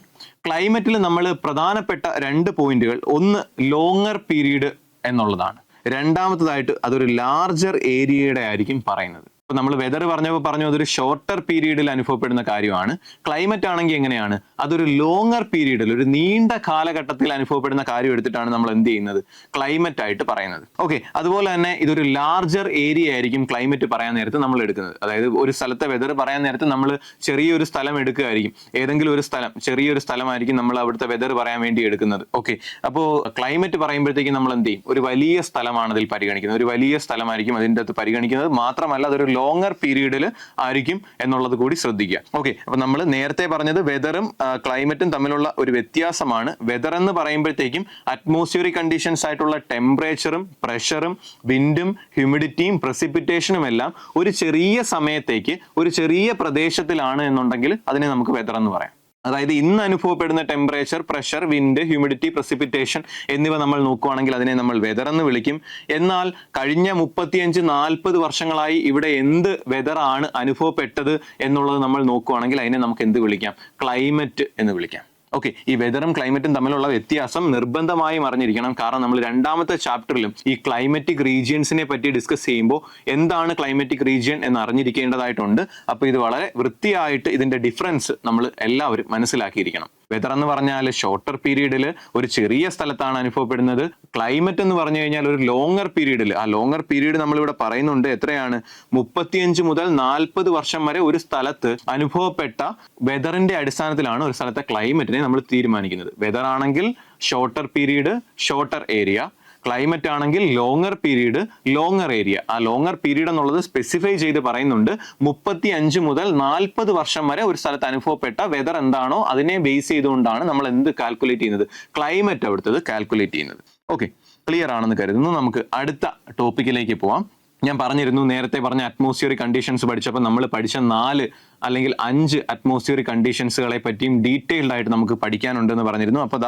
ക്ലൈമറ്റിൽ നമ്മൾ പ്രധാനപ്പെട്ട രണ്ട് പോയിന്റുകൾ, ഒന്ന് ലോങ്ങർ പീരീഡ് എന്നുള്ളതാണ്, രണ്ടാമത്തതായിട്ട് അതൊരു ലാർജർ ഏരിയയുടെ ആയിരിക്കും പറയുന്നത്. ഇപ്പൊ നമ്മൾ വെതർ പറഞ്ഞപ്പോൾ പറഞ്ഞു അതൊരു ഷോർട്ടർ പീരീഡിൽ അനുഭവപ്പെടുന്ന കാര്യമാണ്. ക്ലൈമറ്റ് ആണെങ്കിൽ എങ്ങനെയാണ്, അതൊരു ലോങ്ങർ പീരീഡിൽ, ഒരു നീണ്ട കാലഘട്ടത്തിൽ അനുഭവപ്പെടുന്ന കാര്യം എടുത്തിട്ടാണ് നമ്മൾ എന്ത് ചെയ്യുന്നത്, ക്ലൈമറ്റ് ആയിട്ട് പറയുന്നത്. ഓക്കെ, അതുപോലെ തന്നെ ഇതൊരു ലാർജർ ഏരിയ ആയിരിക്കും ക്ലൈമറ്റ് പറയാൻ നേരത്ത് നമ്മൾ എടുക്കുന്നത്. അതായത് ഒരു സ്ഥലത്തെ വെതർ പറയാൻ നേരത്ത് നമ്മൾ ചെറിയൊരു സ്ഥലം എടുക്കുകയായിരിക്കും, ഏതെങ്കിലും ഒരു സ്ഥലം, ചെറിയൊരു സ്ഥലമായിരിക്കും നമ്മൾ അവിടുത്തെ വെതർ പറയാൻ വേണ്ടി എടുക്കുന്നത്. ഓക്കെ, അപ്പോൾ ക്ലൈമറ്റ് പറയുമ്പോഴത്തേക്കും നമ്മൾ എന്ത് ചെയ്യും, ഒരു വലിയ സ്ഥലമാണ് അതിൽ പരിഗണിക്കുന്നത്, ഒരു വലിയ സ്ഥലമായിരിക്കും അതിൻ്റെ അകത്ത് പരിഗണിക്കുന്നത്. മാത്രമല്ല അതൊരു ലോങ്ങർ പീരീഡിൽ ആയിരിക്കും എന്നുള്ളത് കൂടി ശ്രദ്ധിക്കുക. ഓക്കെ, അപ്പൊ നമ്മൾ നേരത്തെ പറഞ്ഞത് വെതറും ക്ലൈമറ്റും തമ്മിലുള്ള ഒരു വ്യത്യാസമാണ്. വെതർ എന്ന് പറയുമ്പോഴത്തേക്കും അറ്റ്മോസ്ഫിയറിക് കണ്ടീഷൻസ് ആയിട്ടുള്ള ടെമ്പറേച്ചറും പ്രഷറും വിൻഡും ഹ്യൂമിഡിറ്റിയും പ്രസിപ്പിറ്റേഷനും എല്ലാം ഒരു ചെറിയ സമയത്തേക്ക് ഒരു ചെറിയ പ്രദേശത്തിലാണ് എന്നുണ്ടെങ്കിൽ അതിനെ നമുക്ക് വെതർ എന്ന് പറയാം. അതായത് ഇന്ന് അനുഭവപ്പെടുന്ന temperature, pressure, wind, humidity, precipitation എന്നിവ നമ്മൾ നോക്കുകയാണെങ്കിൽ അതിനെ നമ്മൾ വെതർ എന്ന് വിളിക്കും. എന്നാൽ കഴിഞ്ഞ 35-40 വർഷങ്ങളായി ഇവിടെ എന്ത് വെതർ ആണ് അനുഭവപ്പെട്ടത് എന്നുള്ളത് നമ്മൾ നോക്കുകയാണെങ്കിൽ അതിനെ നമുക്ക് എന്ത് വിളിക്കാം, ക്ലൈമറ്റ് എന്ന് വിളിക്കാം. ഓക്കെ, ഈ വെതറും ക്ലൈമറ്റും തമ്മിലുള്ള വ്യത്യാസം നിർബന്ധമായും അറിഞ്ഞിരിക്കണം. കാരണം നമ്മൾ രണ്ടാമത്തെ ചാപ്റ്ററിലും ഈ ക്ലൈമറ്റിക് റീജിയൻസിനെ പറ്റി ഡിസ്കസ് ചെയ്യുമ്പോൾ എന്താണ് ക്ലൈമറ്റിക് റീജിയൻ എന്ന് അറിഞ്ഞിരിക്കേണ്ടതായിട്ടുണ്ട്. അപ്പോൾ ഇത് വളരെ വൃത്തിയായിട്ട് ഇതിന്റെ ഡിഫറൻസ് നമ്മൾ എല്ലാവരും മനസ്സിലാക്കിയിരിക്കണം. വെതർ എന്ന് പറഞ്ഞാൽ ഷോർട്ടർ പീരീഡിൽ ഒരു ചെറിയ സ്ഥലത്താണ് അനുഭവപ്പെടുന്നത്. ക്ലൈമറ്റ് എന്ന് പറഞ്ഞു കഴിഞ്ഞാൽ ഒരു ലോങ്ങർ പീരീഡിൽ, ആ ലോങ്ങർ പീരീഡ് നമ്മളിവിടെ പറയുന്നുണ്ട് എത്രയാണ്, 35 മുതൽ 40 വർഷം വരെ ഒരു സ്ഥലത്ത് അനുഭവപ്പെട്ട വെതറിന്റെ അടിസ്ഥാനത്തിലാണ് ഒരു സ്ഥലത്തെ ക്ലൈമറ്റിനെ നമ്മൾ തീരുമാനിക്കുന്നത്. വെതർ ആണെങ്കിൽ shorter period, shorter area. Climate ആണെങ്കിൽ ലോങ്ങർ പീരീഡ്, ലോങ്ങർ ഏരിയ. ആ ലോങ്ങർ പീരീഡ് എന്നുള്ളത് സ്പെസിഫൈ ചെയ്ത് പറയുന്നുണ്ട്. 35 മുതൽ 40 വർഷം വരെ ഒരു സ്ഥലത്ത് അനുഭവപ്പെട്ട വെതർ എന്താണോ അതിനെ ബേസ് ചെയ്തുകൊണ്ടാണ് നമ്മൾ എന്ത് കാൽക്കുലേറ്റ് ചെയ്യുന്നത്, ക്ലൈമറ്റ് അവിടുത്തത് കാൽക്കുലേറ്റ് ചെയ്യുന്നത്. ഓക്കെ, ക്ലിയർ ആണെന്ന് കരുതുന്നു. നമുക്ക് അടുത്ത ടോപ്പിക്കിലേക്ക് പോവാം. ഞാൻ പറഞ്ഞിരുന്നു, നേരത്തെ പറഞ്ഞ അറ്റ്മോസ്ഫിയറിക് കണ്ടീഷൻസ് പഠിച്ചപ്പോൾ നമ്മൾ പഠിച്ച 4 അല്ലെങ്കിൽ 5 അറ്റ്മോസ്ഫിയറിക് കണ്ടീഷൻസുകളെ പറ്റിയും ഡീറ്റെയിൽഡ് ആയിട്ട് നമുക്ക് പഠിക്കാനുണ്ടെന്ന് പറഞ്ഞിരുന്നു. അപ്പോൾ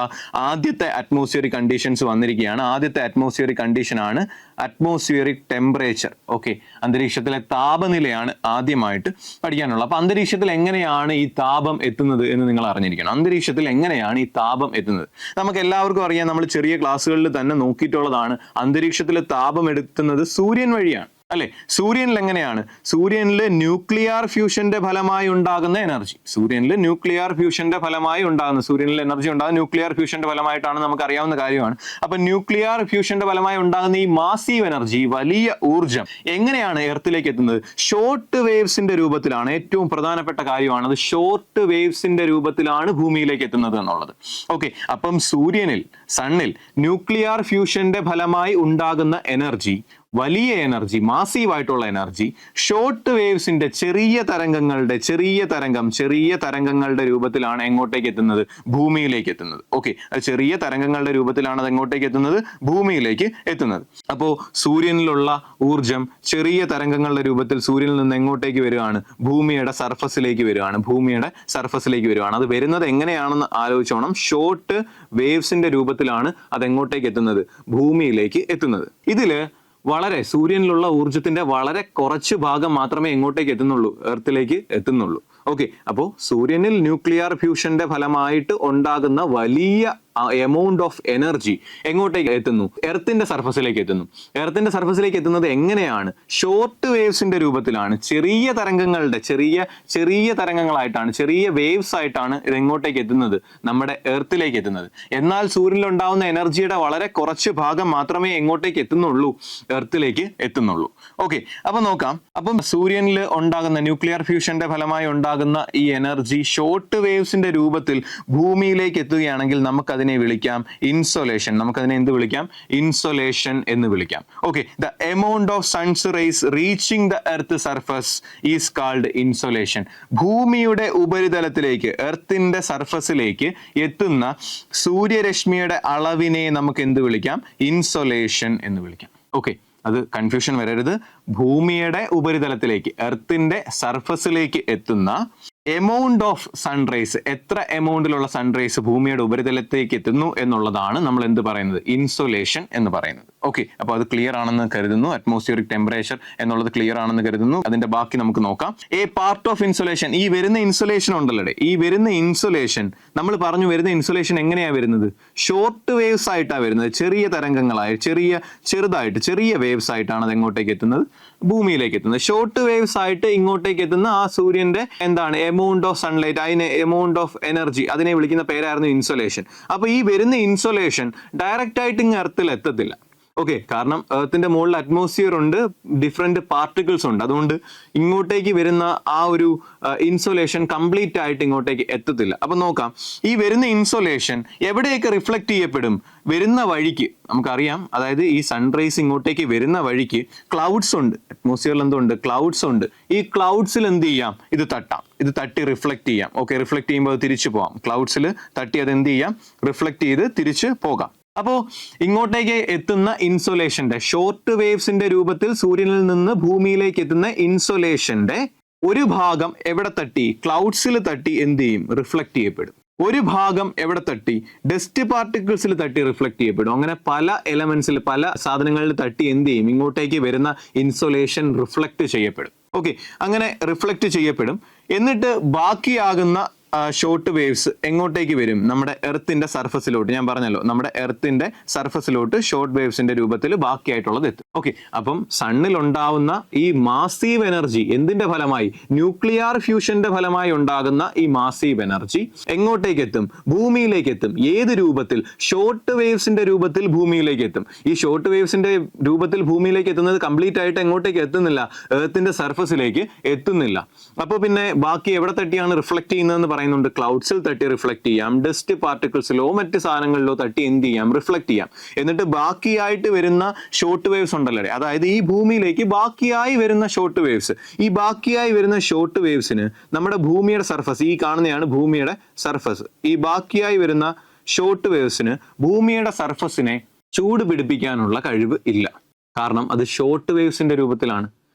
ആദ്യത്തെ അറ്റ്മോസ്ഫിയറിക് കണ്ടീഷൻസ് വന്നിരിക്കുകയാണ്. ആദ്യത്തെ അറ്റ്മോസ്ഫിയറിക് കണ്ടീഷൻ ആണ് അറ്റ്മോസ്ഫിയറിക് ടെമ്പറേച്ചർ. ഓക്കെ, അന്തരീക്ഷത്തിലെ താപനിലയാണ് ആദ്യമായിട്ട് പഠിക്കാനുള്ളത്. അപ്പോൾ അന്തരീക്ഷത്തിൽ എങ്ങനെയാണ് ഈ താപം എത്തുന്നത് എന്ന് നിങ്ങൾ അറിഞ്ഞിരിക്കണം. അന്തരീക്ഷത്തിൽ എങ്ങനെയാണ് ഈ താപം എത്തുന്നത്? നമുക്ക് എല്ലാവർക്കും അറിയാം, നമ്മൾ ചെറിയ ക്ലാസ്സുകളിൽ തന്നെ നോക്കിയിട്ടുള്ളതാണ്. അന്തരീക്ഷത്തിൽ താപം എത്തുന്നത് സൂര്യൻ വഴിയാണ് അല്ലെ? സൂര്യനിൽ എങ്ങനെയാണ്? സൂര്യനിൽ ന്യൂക്ലിയർ ഫ്യൂഷന്റെ ഫലമായി ഉണ്ടാകുന്ന എനർജി, സൂര്യനിൽ ന്യൂക്ലിയർ ഫ്യൂഷന്റെ ഫലമായി ഉണ്ടാകുന്ന, സൂര്യനിൽ എനർജി ഉണ്ടാകുന്ന ന്യൂക്ലിയർ ഫ്യൂഷന്റെ ഫലമായിട്ടാണ്, നമുക്ക് അറിയാവുന്ന കാര്യമാണ്. അപ്പൊ ന്യൂക്ലിയർ ഫ്യൂഷന്റെ ഫലമായി ഉണ്ടാകുന്ന ഈ മാസീവ് എനർജി, വലിയ ഊർജം എങ്ങനെയാണ് എർത്തിലേക്ക് എത്തുന്നത്? ഷോർട്ട് വേവ്സിന്റെ രൂപത്തിലാണ്. ഏറ്റവും പ്രധാനപ്പെട്ട കാര്യമാണ് അത്, ഷോർട്ട് വേവ്സിന്റെ രൂപത്തിലാണ് ഭൂമിയിലേക്ക് എത്തുന്നത് എന്നുള്ളത്. ഓക്കെ, അപ്പം സൂര്യനിൽ, സണ്ണിൽ ന്യൂക്ലിയർ ഫ്യൂഷന്റെ ഫലമായി ഉണ്ടാകുന്ന എനർജി, വലിയ എനർജി, മാസീവ് ആയിട്ടുള്ള എനർജി, ഷോർട്ട് വേവ്സിന്റെ ചെറിയ തരംഗങ്ങളുടെ രൂപത്തിലാണ് എങ്ങോട്ടേക്ക് എത്തുന്നത്? ഭൂമിയിലേക്ക് എത്തുന്നത്. ഓക്കെ, അത് ചെറിയ തരംഗങ്ങളുടെ രൂപത്തിലാണ് അത് എങ്ങോട്ടേക്ക് എത്തുന്നത്? ഭൂമിയിലേക്ക് എത്തുന്നത്. അപ്പോ സൂര്യനിലുള്ള ഊർജം ചെറിയ തരംഗങ്ങളുടെ രൂപത്തിൽ സൂര്യനിൽ നിന്ന് എങ്ങോട്ടേക്ക് വരികയാണ്? ഭൂമിയുടെ സർഫസിലേക്ക് വരികയാണ്. അത് വരുന്നത് എങ്ങനെയാണെന്ന് ആലോചിച്ചോണം. ഷോർട്ട് വേവ്സിന്റെ രൂപത്തിലാണ് അത് എങ്ങോട്ടേക്ക് എത്തുന്നത്? ഭൂമിയിലേക്ക് എത്തുന്നത്. ഇതില് സൂര്യനിലുള്ള ഊർജത്തിന്റെ വളരെ കുറച്ച് ഭാഗം മാത്രമേ എങ്ങോട്ടേക്ക് എത്തുന്നുള്ളൂ? എർത്തിലേക്ക് എത്തുന്നുള്ളൂ. ഓക്കെ, അപ്പോൾ സൂര്യനിൽ ന്യൂക്ലിയർ ഫ്യൂഷന്റെ ഫലമായിട്ട് ഉണ്ടാകുന്ന വലിയ എമൗണ്ട് ഓഫ് എനർജി എങ്ങോട്ടേക്ക് എത്തുന്നു? എർത്തിന്റെ സർഫസിലേക്ക് എത്തുന്നത് എങ്ങനെയാണ്? ഷോർട്ട് വേവ്സിന്റെ രൂപത്തിലാണ്. ചെറിയ തരംഗങ്ങളായിട്ടാണ്, ചെറിയ വേവ്സ് ആയിട്ടാണ് ഇത് എങ്ങോട്ടേക്ക് എത്തുന്നത്? നമ്മുടെ എർത്തിലേക്ക് എത്തുന്നത്. എന്നാൽ സൂര്യനിൽ ഉണ്ടാവുന്ന എനർജിയുടെ വളരെ കുറച്ച് ഭാഗം മാത്രമേ എങ്ങോട്ടേക്ക് എത്തുന്നുള്ളൂ? എർത്തിലേക്ക് എത്തുന്നുള്ളൂ. ഓക്കെ, അപ്പൊ നോക്കാം. അപ്പം സൂര്യനിൽ ഉണ്ടാകുന്ന ന്യൂക്ലിയർ ഫ്യൂഷന്റെ ഫലമായി ഉണ്ടാകുന്ന ഈ എനർജി ഷോർട്ട് വേവ്സിന്റെ രൂപത്തിൽ ഭൂമിയിലേക്ക് എത്തുകയാണെങ്കിൽ നമുക്കതിനെ വിളിക്കാം ഇൻസോലേഷൻ. നമുക്കതിനെ എന്ത് വിളിക്കാം? ഇൻസോലേഷൻ എന്ന് വിളിക്കാം. Okay, the amount of sun's rays reaching the earth surface is called insolation. ഭൂമിയുടെ ഉപരിതലത്തിലേക്ക്, എർത്തിന്റെ സർഫസിലേക്ക് എത്തുന്ന സൂര്യരശ്മിയുടെ അളവിനെ നമുക്ക് എന്ത് വിളിക്കാം? ഇൻസോലേഷൻ എന്ന് വിളിക്കാം. ഓക്കെ, അത് കൺഫ്യൂഷൻ വരരുത്. ഭൂമിയുടെ ഉപരിതലത്തിലേക്ക്, എർത്തിന്റെ സർഫസിലേക്ക് എത്തുന്ന എമൗണ്ട് ഓഫ് സൺറൈസ്, എത്ര എമൗണ്ടിലുള്ള സൺറൈസ് ഭൂമിയുടെ ഉപരിതലത്തേക്ക് എത്തുന്നു എന്നുള്ളതാണ് നമ്മൾ എന്ത് പറയുന്നത്? ഇൻസോലേഷൻ എന്ന് പറയുന്നത്. ഓക്കെ, അപ്പോൾ അത് ക്ലിയർ ആണെന്ന് കരുതുന്നു. അറ്റ്മോസ്ഫിയറിക് ടെമ്പറേച്ചർ എന്നുള്ളത് ക്ലിയർ ആണെന്ന് കരുതുന്നു. അതിന്റെ ബാക്കി നമുക്ക് നോക്കാം. എ പാർട്ട് ഓഫ് ഇൻസോലേഷൻ, ഈ വരുന്ന ഇൻസോലേഷൻ ഉണ്ടല്ലോ, ഈ വരുന്ന ഇൻസോലേഷൻ നമ്മൾ പറഞ്ഞു, വരുന്ന ഇൻസോലേഷൻ എങ്ങനെയാ വരുന്നത്? ഷോർട്ട് വേവ്സ് ആയിട്ടാണ് വരുന്നത്. ചെറിയ തരംഗങ്ങളായി, ചെറിയ വേവ്സ് ആയിട്ടാണ് അത് എങ്ങോട്ടേക്ക് എത്തുന്നത്? ഭൂമിയിലേക്ക് എത്തുന്നത്. ഷോർട്ട് വേവ്സ് ആയിട്ട് ഇങ്ങോട്ടേക്ക് എത്തുന്ന ആ സൂര്യന്റെ എന്താണ് എമൗണ്ട് ഓഫ് സൺലൈറ്റ്, അതിന് എമൗണ്ട് ഓഫ് എനർജി, അതിനെ വിളിക്കുന്ന പേരായിരുന്നു ഇൻസോലേഷൻ. അപ്പൊ ഈ വരുന്ന ഇൻസോലേഷൻ ഡയറക്റ്റ് ആയിട്ട് ഇങ്ങ് എർത്തിൽ എത്തത്തില്ല. ഓക്കെ, കാരണം എർത്തിന്റെ മുകളിൽ അറ്റ്മോസ്ഫിയർ ഉണ്ട്, ഡിഫറെന്റ് പാർട്ടിക്കിൾസ് ഉണ്ട്. അതുകൊണ്ട് ഇങ്ങോട്ടേക്ക് വരുന്ന ആ ഒരു ഇൻസോലേഷൻ കംപ്ലീറ്റ് ആയിട്ട് ഇങ്ങോട്ടേക്ക് എത്തത്തില്ല. അപ്പൊ നോക്കാം, ഈ വരുന്ന ഇൻസോലേഷൻ എവിടെയൊക്കെ റിഫ്ലക്ട് ചെയ്യപ്പെടും? വരുന്ന വഴിക്ക് നമുക്കറിയാം, അതായത് ഈ സൺറൈസ് ഇങ്ങോട്ടേക്ക് വരുന്ന വഴിക്ക് ക്ലൗഡ്സ് ഉണ്ട്, അറ്റ്മോസ്ഫിയറിൽ എന്തുണ്ട്? ക്ലൗഡ്സ് ഉണ്ട്. ഈ ക്ലൗഡ്സിൽ എന്ത് ചെയ്യാം? ഇത് തട്ടി റിഫ്ലക്ട് ചെയ്യാം. ഓക്കെ, റിഫ്ലക്ട് ചെയ്യുമ്പോൾ അത് തിരിച്ചു പോകാം. ക്ലൗഡ്സിൽ തട്ടി അത് എന്ത് ചെയ്യാം? റിഫ്ലക്ട് ചെയ്ത് തിരിച്ച് പോകാം. അപ്പോ ഇങ്ങോട്ടേക്ക് എത്തുന്ന ഇൻസോലേഷന്റെ, ഷോർട്ട് വേവ്സിന്റെ രൂപത്തിൽ സൂര്യനിൽ നിന്ന് ഭൂമിയിലേക്ക് എത്തുന്ന ഇൻസോലേഷന്റെ ഒരു ഭാഗം എവിടെ തട്ടി? ക്ലൗഡ്സിൽ തട്ടി എന്ത് ചെയ്യും? റിഫ്ലക്ട് ചെയ്യപ്പെടും. ഒരു ഭാഗം എവിടെ തട്ടി? ഡസ്റ്റ് പാർട്ടിക്കിൾസിൽ തട്ടി റിഫ്ലക്ട് ചെയ്യപ്പെടും. അങ്ങനെ പല എലമെന്റ്സിൽ, പല സാധനങ്ങളിൽ തട്ടി എന്ത് ചെയ്യും? ഇങ്ങോട്ടേക്ക് വരുന്ന ഇൻസോലേഷൻ റിഫ്ലക്ട് ചെയ്യപ്പെടും. ഓക്കെ, അങ്ങനെ റിഫ്ലക്ട് ചെയ്യപ്പെടും. എന്നിട്ട് ബാക്കിയാകുന്ന ഷോർട്ട് വേവ്സ് എങ്ങോട്ടേക്ക് വരും? നമ്മുടെ എർത്തിന്റെ സർഫസിലോട്ട്. ഞാൻ പറഞ്ഞല്ലോ, നമ്മുടെ എർത്തിന്റെ സർഫസിലോട്ട് ഷോർട്ട് വേവ്സിന്റെ രൂപത്തിൽ ബാക്കിയായിട്ടുള്ളത് എത്തും. ഓക്കെ, അപ്പം സണ്ണിൽ ഉണ്ടാവുന്ന ഈ മാസീവ് എനർജി എന്തിന്റെ ഫലമായി? ന്യൂക്ലിയർ ഫ്യൂഷന്റെ ഫലമായി ഉണ്ടാകുന്ന ഈ മാസീവ് എനർജി എങ്ങോട്ടേക്ക് എത്തും? ഭൂമിയിലേക്ക് എത്തും. ഏത് രൂപത്തിൽ? ഷോർട്ട് വേവ്സിന്റെ രൂപത്തിൽ ഭൂമിയിലേക്ക് എത്തും. ഈ ഷോർട്ട് വേവ്സിന്റെ രൂപത്തിൽ ഭൂമിയിലേക്ക് എത്തുന്നത് കംപ്ലീറ്റ് ആയിട്ട് എങ്ങോട്ടേക്ക് എത്തുന്നില്ല? എർത്തിന്റെ സർഫസിലേക്ക് എത്തുന്നില്ല. അപ്പൊ പിന്നെ ബാക്കി എവിടെ തട്ടിയാണ് റിഫ്ലക്ട് ചെയ്യുന്നതെന്ന് പറയുന്നുണ്ട്? ക്ലൗഡ്സിൽ തട്ടി റിഫ്ലക്ട് ചെയ്യാം, ഡസ്റ്റ് പാർട്ടിക്കിൾസിലോ മറ്റ് സാധനങ്ങളിലോ തട്ടി എന്ത് ചെയ്യാം? റിഫ്ലക്ട് ചെയ്യാം. എന്നിട്ട് ബാക്കിയായിട്ട് വരുന്ന ഷോർട്ട് വേവ്സ് ഉണ്ടല്ലോ, അതായത് ഈ ഭൂമിയിലേക്ക് ബാക്കിയായി വരുന്ന ഷോർട്ട് വേവ്സ്, ഈ ബാക്കിയായി വരുന്ന ഷോർട്ട് വേവ്സിന് നമ്മുടെ ഭൂമിയുടെ സർഫസ്, ഈ കാണുന്നതാണ് ഭൂമിയുടെ സർഫസ്, ഈ ബാക്കിയായി വരുന്ന ഷോർട്ട് വേവ്സിന് ഭൂമിയുടെ സർഫസിനെ ചൂട് പിടിപ്പിക്കാനുള്ള കഴിവ് ഇല്ല. കാരണം അത് ഷോർട്ട് വേവ്സിന്റെ രൂപത്തിലാണ്.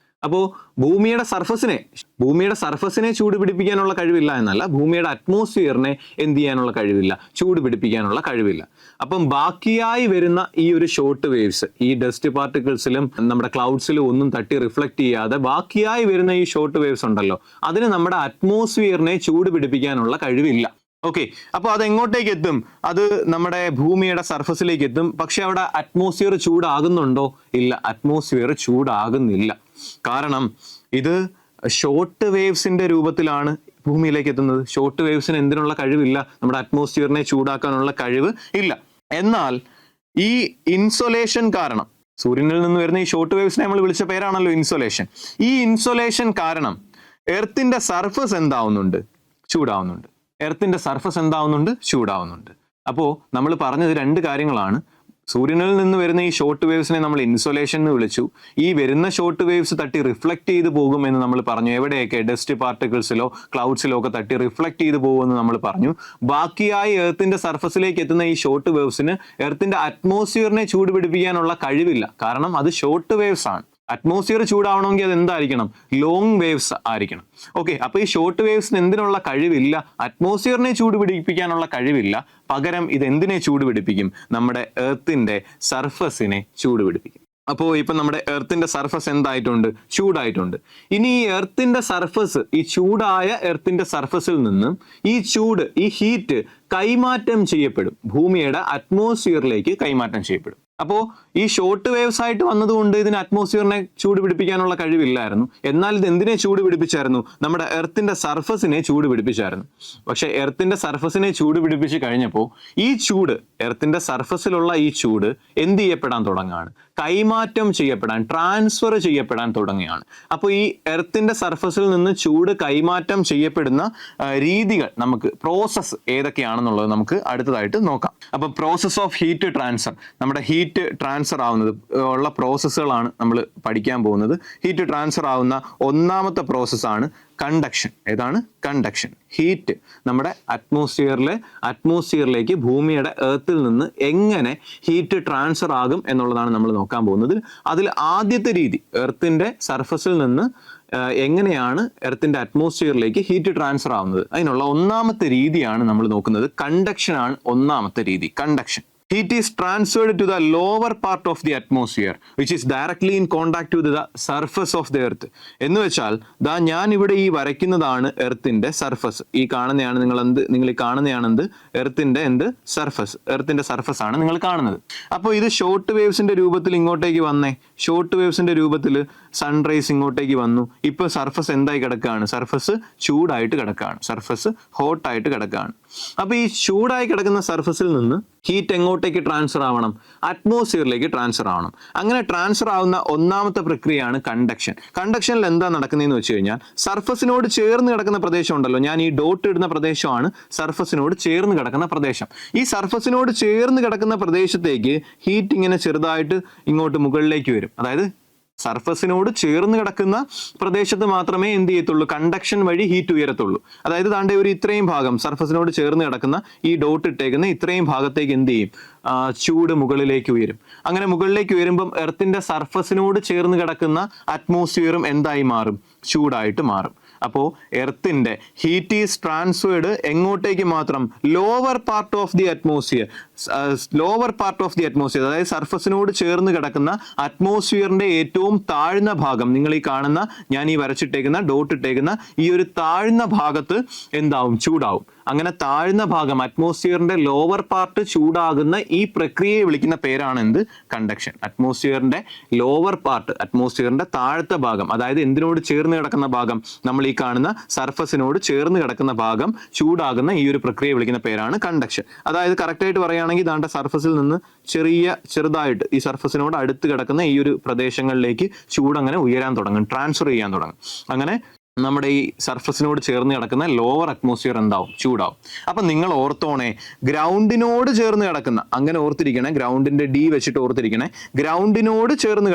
അപ്പോൾ ഭൂമിയുടെ സർഫസിനെ ചൂട് പിടിപ്പിക്കാനുള്ള കഴിവില്ല എന്നല്ല, ഭൂമിയുടെ അറ്റ്മോസ്ഫിയറിനെ എന്ത് ചെയ്യാനുള്ള കഴിവില്ല? ചൂട് പിടിപ്പിക്കാനുള്ള കഴിവില്ല. അപ്പം ബാക്കിയായി വരുന്ന ഈ ഒരു ഷോർട്ട് വേവ്സ്, ഈ ഡസ്റ്റ് പാർട്ടിക്കിൾസിലും നമ്മുടെ ക്ലൗഡ്സിലും ഒന്നും തട്ടി റിഫ്ലക്ട് ചെയ്യാതെ ബാക്കിയായി വരുന്ന ഈ ഷോർട്ട് വേവ്സ് ഉണ്ടല്ലോ, അതിന് നമ്മുടെ അറ്റ്മോസ്ഫിയറിനെ ചൂട് പിടിപ്പിക്കാനുള്ള കഴിവില്ല. ഓക്കെ, അപ്പൊ അത് എങ്ങോട്ടേക്ക് എത്തും? അത് നമ്മുടെ ഭൂമിയുടെ സർഫസിലേക്ക് എത്തും. പക്ഷെ അവിടെ അറ്റ്മോസ്ഫിയർ ചൂടാകുന്നുണ്ടോ? ഇല്ല, അറ്റ്മോസ്ഫിയർ ചൂടാകുന്നില്ല. കാരണം ഇത് ഷോർട്ട് വേവ്സിന്റെ രൂപത്തിലാണ് ഭൂമിയിലേക്ക് എത്തുന്നത്. ഷോർട്ട് വേവ്സിന് എന്തിനുള്ള കഴിവില്ല? നമ്മുടെ അറ്റ്മോസ്ഫിയറിനെ ചൂടാക്കാനുള്ള കഴിവ് ഇല്ല. എന്നാൽ ഈ ഇൻസൊലേഷൻ കാരണം, സൂര്യനിൽ നിന്ന് വരുന്ന ഈ ഷോർട്ട് വേവ്സിനെ നമ്മൾ വിളിച്ച പേരാണല്ലോ ഇൻസൊലേഷൻ. ഈ ഇൻസൊലേഷൻ കാരണം എർത്തിന്റെ സർഫസ് എന്താവുന്നുണ്ട്? ചൂടാവുന്നുണ്ട്. എർത്തിന്റെ സർഫസ് എന്താവുന്നുണ്ട്? ചൂടാവുന്നുണ്ട്. അപ്പോൾ നമ്മൾ പറഞ്ഞത് രണ്ട് കാര്യങ്ങളാണ്. സൂര്യനിൽ നിന്ന് വരുന്ന ഈ ഷോർട്ട് വേവ്സിനെ നമ്മൾ ഇൻസൊലേഷൻ എന്ന് വിളിച്ചു. ഈ വരുന്ന ഷോർട്ട് വേവ്സ് തട്ടി റിഫ്ലക്ട് ചെയ്ത് പോകുമെന്ന് നമ്മൾ പറഞ്ഞു. എവിടെയൊക്കെ? ഡസ്റ്റ് പാർട്ടിക്കിൾസിലോ ക്ലൗഡ്സിലോ ഒക്കെ തട്ടി റിഫ്ലക്ട് ചെയ്ത് പോകുമെന്ന് നമ്മൾ പറഞ്ഞു. ബാക്കിയായി എർത്തിന്റെ സർഫസിലേക്ക് എത്തുന്ന ഈ ഷോർട്ട് വേവ്സിന് എർത്തിന്റെ അറ്റ്മോസ്ഫിയറിനെ ചൂട് പിടിപ്പിക്കാനുള്ള കഴിവില്ല. കാരണം അത് ഷോർട്ട് വേവ്സ് ആണ്. അറ്റ്മോസ്ഫിയർ ചൂടാവണമെങ്കിൽ അത് എന്തായിരിക്കണം? ലോങ് വേവ്സ് ആയിരിക്കണം. ഓക്കെ, അപ്പൊ ഈ ഷോർട്ട് വേവ്സിന് എന്തിനുള്ള കഴിവില്ല? അറ്റ്മോസ്ഫിയറിനെ ചൂട് പിടിപ്പിക്കാനുള്ള കഴിവില്ല. പകരം ഇത് എന്തിനെ ചൂട് പിടിപ്പിക്കും? നമ്മുടെ എർത്തിന്റെ സർഫസിനെ ചൂട് പിടിപ്പിക്കും. അപ്പോൾ ഇപ്പൊ നമ്മുടെ എർത്തിന്റെ സർഫസ് എന്തായിട്ടുണ്ട്? ചൂടായിട്ടുണ്ട്. ഇനി ഈ എർത്തിന്റെ സർഫസ്, ഈ ചൂടായ എർത്തിന്റെ സർഫസിൽ നിന്നും ഈ ചൂട്, ഈ ഹീറ്റ് കൈമാറ്റം ചെയ്യപ്പെടും. ഭൂമിയുടെ അറ്റ്മോസ്ഫിയറിലേക്ക് കൈമാറ്റം ചെയ്യപ്പെടും. അപ്പോൾ ഈ ഷോർട്ട് വേവ്സ് ആയിട്ട് വന്നതുകൊണ്ട് ഇതിന് അറ്റ്മോസ്ഫിയറിനെ ചൂട് പിടിപ്പിക്കാനുള്ള കഴിവില്ലായിരുന്നു. എന്നാൽ ഇത് എന്തിനെ ചൂട് പിടിപ്പിച്ചായിരുന്നു? നമ്മുടെ എർത്തിന്റെ സർഫസിനെ ചൂട് പിടിപ്പിച്ചായിരുന്നു. പക്ഷെ എർത്തിന്റെ സർഫസിനെ ചൂട് പിടിപ്പിച്ച് കഴിഞ്ഞപ്പോൾ ഈ ചൂട്, എർത്തിന്റെ സർഫസിലുള്ള ഈ ചൂട് എന്ത് ചെയ്യപ്പെടാൻ തുടങ്ങുകയാണ്? കൈമാറ്റം ചെയ്യപ്പെടാൻ, ട്രാൻസ്ഫർ ചെയ്യപ്പെടാൻ തുടങ്ങുകയാണ്. അപ്പോൾ ഈ എർത്തിന്റെ സർഫസിൽ നിന്ന് ചൂട് കൈമാറ്റം ചെയ്യപ്പെടുന്ന രീതികൾ, നമുക്ക് പ്രോസസ്സ് ഏതൊക്കെയാണെന്നുള്ളത് നമുക്ക് അടുത്തതായിട്ട് നോക്കാം. അപ്പൊ പ്രോസസ് ഓഫ് ഹീറ്റ് ട്രാൻസ്ഫർ, നമ്മുടെ ഹീറ്റ് ട്രാൻസ്ഫർ ആവുന്നത് ഉള്ള പ്രോസസ്സുകളാണ് നമ്മൾ പഠിക്കാൻ പോകുന്നത്. ഹീറ്റ് ട്രാൻസ്ഫർ ആവുന്ന ഒന്നാമത്തെ പ്രോസസ്സാണ് കണ്ടക്ഷൻ. ഏതാണ്? കണ്ടക്ഷൻ. ഹീറ്റ് നമ്മുടെ അറ്റ്മോസ്ഫിയറിലേക്ക്, ഭൂമിയുടെ എർത്തിൽ നിന്ന് എങ്ങനെ ഹീറ്റ് ട്രാൻസ്ഫർ ആകും എന്നുള്ളതാണ് നമ്മൾ നോക്കാൻ പോകുന്നത്. അതിൽ ആദ്യത്തെ രീതി, എർത്തിന്റെ സർഫസിൽ നിന്ന് എങ്ങനെയാണ് എർത്തിന്റെ അറ്റ്മോസ്ഫിയറിലേക്ക് ഹീറ്റ് ട്രാൻസ്ഫർ ആവുന്നത്, അതിനുള്ള ഒന്നാമത്തെ രീതിയാണ് നമ്മൾ നോക്കുന്നത്. കണ്ടക്ഷൻ ആണ് ഒന്നാമത്തെ രീതി. Conduction. Heat is transferred to the lower part of the atmosphere, which is directly in contact with the surface of the earth. എന്ന് വെച്ചാൽ ദാ ഞാൻ ഇവിടെ ഈ വരയ്ക്കുന്നതാണ് എർത്തിന്റെ സർഫസ്. ഈ കാണുന്നതാണ് നിങ്ങൾ ഈ കാണുന്നതാണ് എർത്തിന്റെ സർഫസ്. എർത്തിന്റെ സർഫസ് ആണ് നിങ്ങൾ കാണുന്നത്. അപ്പോൾ ഇത് ഷോർട്ട് വേവ്സിന്റെ രൂപത്തിൽ ഇങ്ങോട്ടേക്ക് വന്നേ. ഷോർട്ട് വേവ്സിന്റെ രൂപത്തിൽ സൺറൈസ് ഇങ്ങോട്ടേക്ക് വന്നു. ഇപ്പൊ സർഫസ് എന്തായി കിടക്കുകയാണ്? സർഫസ് ചൂടായിട്ട് കിടക്കുകയാണ്. സർഫസ് ഹോട്ടായിട്ട് കിടക്കുകയാണ്. അപ്പൊ ഈ ചൂടായി കിടക്കുന്ന സർഫസിൽ നിന്ന് ഹീറ്റ് എങ്ങോട്ടേക്ക് ട്രാൻസ്ഫർ ആവണം? അറ്റ്മോസ്ഫിയറിലേക്ക് ട്രാൻസ്ഫർ ആവണം. അങ്ങനെ ട്രാൻസ്ഫർ ആവുന്ന ഒന്നാമത്തെ പ്രക്രിയയാണ് കണ്ടക്ഷൻ. കണ്ടക്ഷനിൽ എന്താ നടക്കുന്നതെന്ന് വെച്ച് കഴിഞ്ഞാൽ, സർഫസിനോട് ചേർന്ന് കിടക്കുന്ന പ്രദേശം ഉണ്ടല്ലോ, ഞാൻ ഈ ഡോട്ട് ഇടുന്ന പ്രദേശമാണ് സർഫസിനോട് ചേർന്ന് കിടക്കുന്ന പ്രദേശം. ഈ സർഫസിനോട് ചേർന്ന് കിടക്കുന്ന പ്രദേശത്തേക്ക് ഹീറ്റ് ഇങ്ങനെ ചെറുതായിട്ട് ഇങ്ങോട്ട് മുകളിലേക്ക് വരും. അതായത് സർഫസിനോട് ചേർന്ന് കിടക്കുന്ന പ്രദേശത്ത് മാത്രമേ എന്ത് ചെയ്യത്തുള്ളൂ? കണ്ടക്ഷൻ വഴി ഹീറ്റ് ഉയരത്തുള്ളൂ. അതായത് താണ്ടെ ഒരു ഇത്രയും ഭാഗം, സർഫസിനോട് ചേർന്ന് കിടക്കുന്ന ഈ ഡോട്ട് ഇട്ടേക്കുന്ന ഇത്രയും ഭാഗത്തേക്ക് എന്ത് ചെയ്യും? ചൂട് മുകളിലേക്ക് ഉയരും. അങ്ങനെ മുകളിലേക്ക് ഉയരുമ്പം എർത്തിന്റെ സർഫസിനോട് ചേർന്ന് കിടക്കുന്ന അറ്റ്മോസ്ഫിയറും എന്തായി മാറും? ചൂടായിട്ട് മാറും. അപ്പോൾ എർത്തിന്റെ ഹീറ്റ് ഈസ് ട്രാൻസ്ഫേർഡ് എങ്ങോട്ടേക്ക് മാത്രം? Lower part of the atmosphere. Lower part of the atmosphere, അതായത് സർഫസിനോട് ചേർന്ന് കിടക്കുന്ന അറ്റ്മോസ്ഫിയറിന്റെ ഏറ്റവും താഴ്ന്ന ഭാഗം, നിങ്ങൾ ഈ കാണുന്ന, ഞാൻ ഈ വരച്ചിട്ടേക്കുന്ന, ഡോട്ട് ഇട്ടേക്കുന്ന ഈ ഒരു താഴ്ന്ന ഭാഗത്ത് എന്താവും? ചൂടാവും. അങ്ങനെ താഴ്ന്ന ഭാഗം, അറ്റ്മോസ്ഫിയറിന്റെ ലോവർ പാർട്ട് ചൂടാകുന്ന ഈ പ്രക്രിയയെ വിളിക്കുന്ന പേരാണ് എന്ത്? കണ്ടക്ഷൻ. അറ്റ്മോസ്ഫിയറിന്റെ ലോവർ പാർട്ട്, അറ്റ്മോസ്ഫിയറിന്റെ താഴത്തെ ഭാഗം, അതായത് എന്തിനോട് ചേർന്ന് കിടക്കുന്ന ഭാഗം? നമ്മൾ ഈ കാണുന്ന സർഫസിനോട് ചേർന്ന് കിടക്കുന്ന ഭാഗം ചൂടാകുന്ന ഈ ഒരു പ്രക്രിയയെ വിളിക്കുന്ന പേരാണ് കണ്ടക്ഷൻ. അതായത് കറക്റ്റായിട്ട് പറയുകയാണെങ്കിൽ ദാണ്ട സർഫസിൽ നിന്ന് ചെറുതായിട്ട് ഈ സർഫസിനോട് അടുത്ത് കിടക്കുന്ന ഈ ഒരു പ്രദേശങ്ങളിലേക്ക് ചൂട് അങ്ങനെ ഉയരാൻ തുടങ്ങും, ട്രാൻസ്ഫർ ചെയ്യാൻ തുടങ്ങും. അങ്ങനെ നമ്മുടെ ഈ സർഫസിനോട് ചേർന്ന് കിടക്കുന്ന ലോവർ അറ്റ്മോസ്ഫിയർ എന്താവും? ചൂടാവും. അപ്പൊ നിങ്ങൾ ഓർത്തോണേ, ഗ്രൗണ്ടിനോട് ചേർന്ന് കിടക്കുന്ന, അങ്ങനെ ഓർത്തിരിക്കണേ, ഗ്രൗണ്ടിന്റെ ഡി വെച്ചിട്ട് ഓർത്തിരിക്കണേ, ഗ്രൗണ്ടിനോട് ചേർന്ന്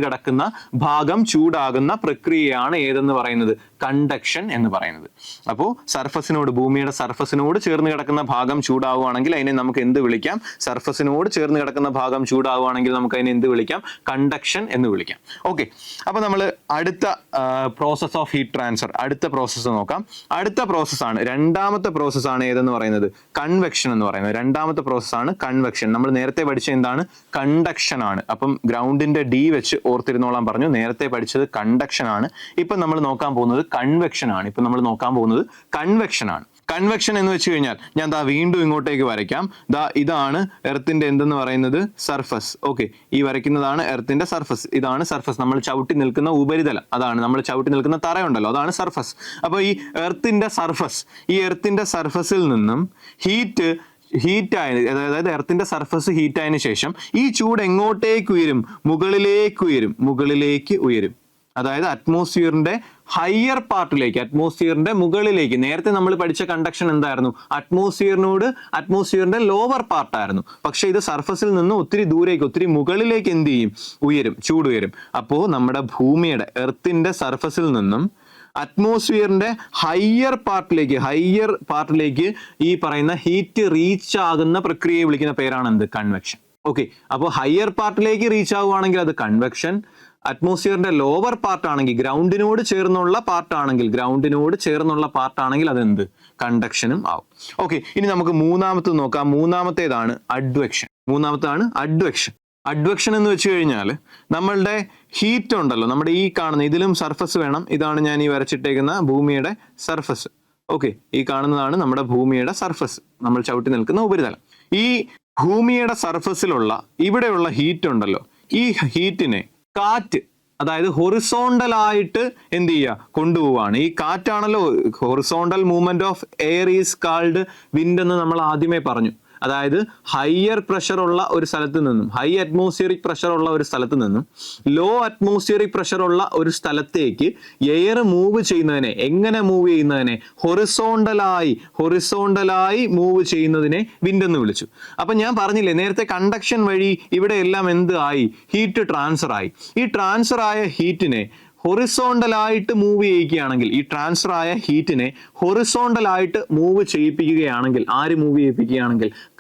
കിടക്കുന്ന ഭാഗം ചൂടാകുന്ന പ്രക്രിയയാണ് ഏതെന്ന് പറയുന്നത്? കണ്ടക്ഷൻ എന്ന് പറയുന്നത്. അപ്പോൾ സർഫസിനോട്, ഭൂമിയുടെ സർഫസിനോട് ചേർന്ന് കിടക്കുന്ന ഭാഗം ചൂടാവുകയാണെങ്കിൽ അതിനെ നമുക്ക് എന്ത് വിളിക്കാം? സർഫസിനോട് ചേർന്ന് കിടക്കുന്ന ഭാഗം ചൂടാവുകയാണെങ്കിൽ നമുക്ക് അതിനെ എന്ത് വിളിക്കാം? കണ്ടക്ഷൻ എന്ന് വിളിക്കാം. ഓക്കെ, അപ്പൊ നമ്മൾ അടുത്ത പ്രോസസ് ഓഫ് ഹീറ്റ് ട്രാൻസ്ഫർ, അടുത്ത പ്രോസസ്സ് നോക്കാം. അടുത്ത പ്രോസസ്സാണ്, രണ്ടാമത്തെ പ്രോസസ്സാണ് ഏതെന്ന് പറയുന്നത്? കൺവെക്ഷൻ എന്ന് പറയുന്നത്. രണ്ടാമത്തെ പ്രോസസ്സാണ് കൺവെക്ഷൻ. നമ്മൾ നേരത്തെ പഠിച്ച എന്താണ്? കണ്ടക്ഷൻ ആണ്. അപ്പം ഗ്രൗണ്ടിന്റെ ഡി വെച്ച് ഓർത്തിരുന്നോളാൻ പറഞ്ഞു. നേരത്തെ പഠിച്ചത് കണ്ടക്ഷൻ ആണ്. ഇപ്പം നമ്മൾ നോക്കാൻ പോകുന്നത് കൺവെക്ഷൻ ആണ്. കൺവെക്ഷൻ എന്ന് വെച്ച് കഴിഞ്ഞാൽ ഞാൻ ദാ വീണ്ടും ഇങ്ങോട്ടേക്ക് വരയ്ക്കാം. ദാ ഇതാണ് എർത്തിന്റെ എന്തെന്ന് പറയുന്നത്, സർഫസ്. ഓക്കെ, ഈ വരയ്ക്കുന്നതാണ് എർത്തിന്റെ സർഫസ്. ഇതാണ് സർഫസ്, നമ്മൾ ചവിട്ടി നിൽക്കുന്ന ഉപരിതലം. അതാണ് നമ്മൾ ചവിട്ടി നിൽക്കുന്ന തറയുണ്ടല്ലോ, അതാണ് സർഫസ്. അപ്പോൾ ഈ എർത്തിന്റെ സർഫസ്, ഈ എർത്തിന്റെ സർഫസിൽ നിന്നും ഹീറ്റായി, അതായത് എർത്തിന്റെ സർഫസ് ഹീറ്റായതിനു ശേഷം ഈ ചൂട് എങ്ങോട്ടേക്ക് ഉയരും? മുകളിലേക്ക് ഉയരും. അതായത് അറ്റ്മോസ്ഫിയറിന്റെ ഹയർ പാർട്ടിലേക്ക്, അറ്റ്മോസ്ഫിയറിന്റെ മുകളിലേക്ക്. നേരത്തെ നമ്മൾ പഠിച്ച കണ്ടക്ഷൻ എന്തായിരുന്നു? അറ്റ്മോസ്ഫിയറിന്റെ ലോവർ പാർട്ടായിരുന്നു. പക്ഷെ ഇത് സർഫസിൽ നിന്ന് ഒത്തിരി ദൂരേക്ക്, ഒത്തിരി മുകളിലേക്ക് എന്ത് ചെയ്യും? ഉയരും, ചൂട് ഉയരും. അപ്പോൾ നമ്മുടെ ഭൂമിയുടെ എർത്തിന്റെ സർഫസിൽ നിന്നും അറ്റ്മോസ്ഫിയറിന്റെ ഹയർ പാർട്ടിലേക്ക് ഈ പറയുന്ന ഹീറ്റ് റീച്ച് ആകുന്ന പ്രക്രിയയെ വിളിക്കുന്ന പേരാണ് എന്ത്? കൺവെക്ഷൻ. ഓക്കെ, അപ്പോൾ ഹയർ പാർട്ടിലേക്ക് റീച്ച് ആവുകയാണെങ്കിൽ അത് കൺവെക്ഷൻ. അറ്റ്മോസ്ഫിയറിന്റെ ലോവർ പാർട്ടാണെങ്കിൽ, ഗ്രൗണ്ടിനോട് ചേർന്നുള്ള പാർട്ടാണെങ്കിൽ അതെന്ത്? കണ്ടക്ഷനും ആവും. ഓക്കെ, ഇനി നമുക്ക് മൂന്നാമത്തേത് നോക്കാം. മൂന്നാമത്തേതാണ് അഡ്വെക്ഷൻ. അഡ്വെക്ഷൻ എന്ന് വെച്ച് കഴിഞ്ഞാൽ നമ്മളുടെ ഹീറ്റ് ഉണ്ടല്ലോ, നമ്മുടെ ഈ കാണുന്ന, ഇതിലും സർഫസ് വേണം. ഇതാണ് ഞാൻ ഈ വരച്ചിട്ടേക്കുന്ന ഭൂമിയുടെ സർഫസ്. ഓക്കെ, ഈ കാണുന്നതാണ് നമ്മുടെ ഭൂമിയുടെ സർഫസ്, നമ്മൾ ചവിട്ടി നിൽക്കുന്ന ഉപരിതലം. ഈ ഭൂമിയുടെ സർഫസിലുള്ള ഇവിടെയുള്ള ഹീറ്റ് ഉണ്ടല്ലോ, ഈ ഹീറ്റിനെ കാറ്റ്, അതായത് ഹൊറിസോണ്ടലായിട്ട് എന്ത് ചെയ്യുക? കൊണ്ടുപോവാണ്. ഈ കാറ്റാണല്ലോ, horizontal movement of air is called wind എന്ന് നമ്മൾ ആദ്യമേ പറഞ്ഞു. അതായത് ഹയർ പ്രഷർ ഉള്ള ഒരു സ്ഥലത്ത് നിന്നും, ഹൈ അറ്റ്മോസ്ഫിയറിക് പ്രഷർ ഉള്ള ഒരു സ്ഥലത്ത് നിന്നും ലോ അറ്റ്മോസ്ഫിയറിക് പ്രഷർ ഉള്ള ഒരു സ്ഥലത്തേക്ക് എയർ മൂവ് ചെയ്യുന്നതിനെ, എങ്ങനെ മൂവ് ചെയ്യുന്നതിനെ? ഹൊറിസോണ്ടലായി മൂവ് ചെയ്യുന്നതിനെ വിൻഡ് എന്ന് വിളിച്ചു. അപ്പൊ ഞാൻ പറഞ്ഞില്ലേ നേരത്തെ, കണ്ടക്ഷൻ വഴി ഇവിടെ എല്ലാം എന്ത് ആയി? ഹീറ്റ് ട്രാൻസ്ഫർ ആയി. ഈ ട്രാൻസ്ഫർ ആയ ഹീറ്റിനെ ഹൊറിസോണ്ടലായിട്ട് മൂവ് ചെയ്യിക്കുകയാണെങ്കിൽ, ഈ ട്രാൻസ്ഫർ ആയ ഹീറ്റിനെ ഹൊറിസോണ്ടലായിട്ട് മൂവ് ചെയ്യിപ്പിക്കുകയാണെങ്കിൽ,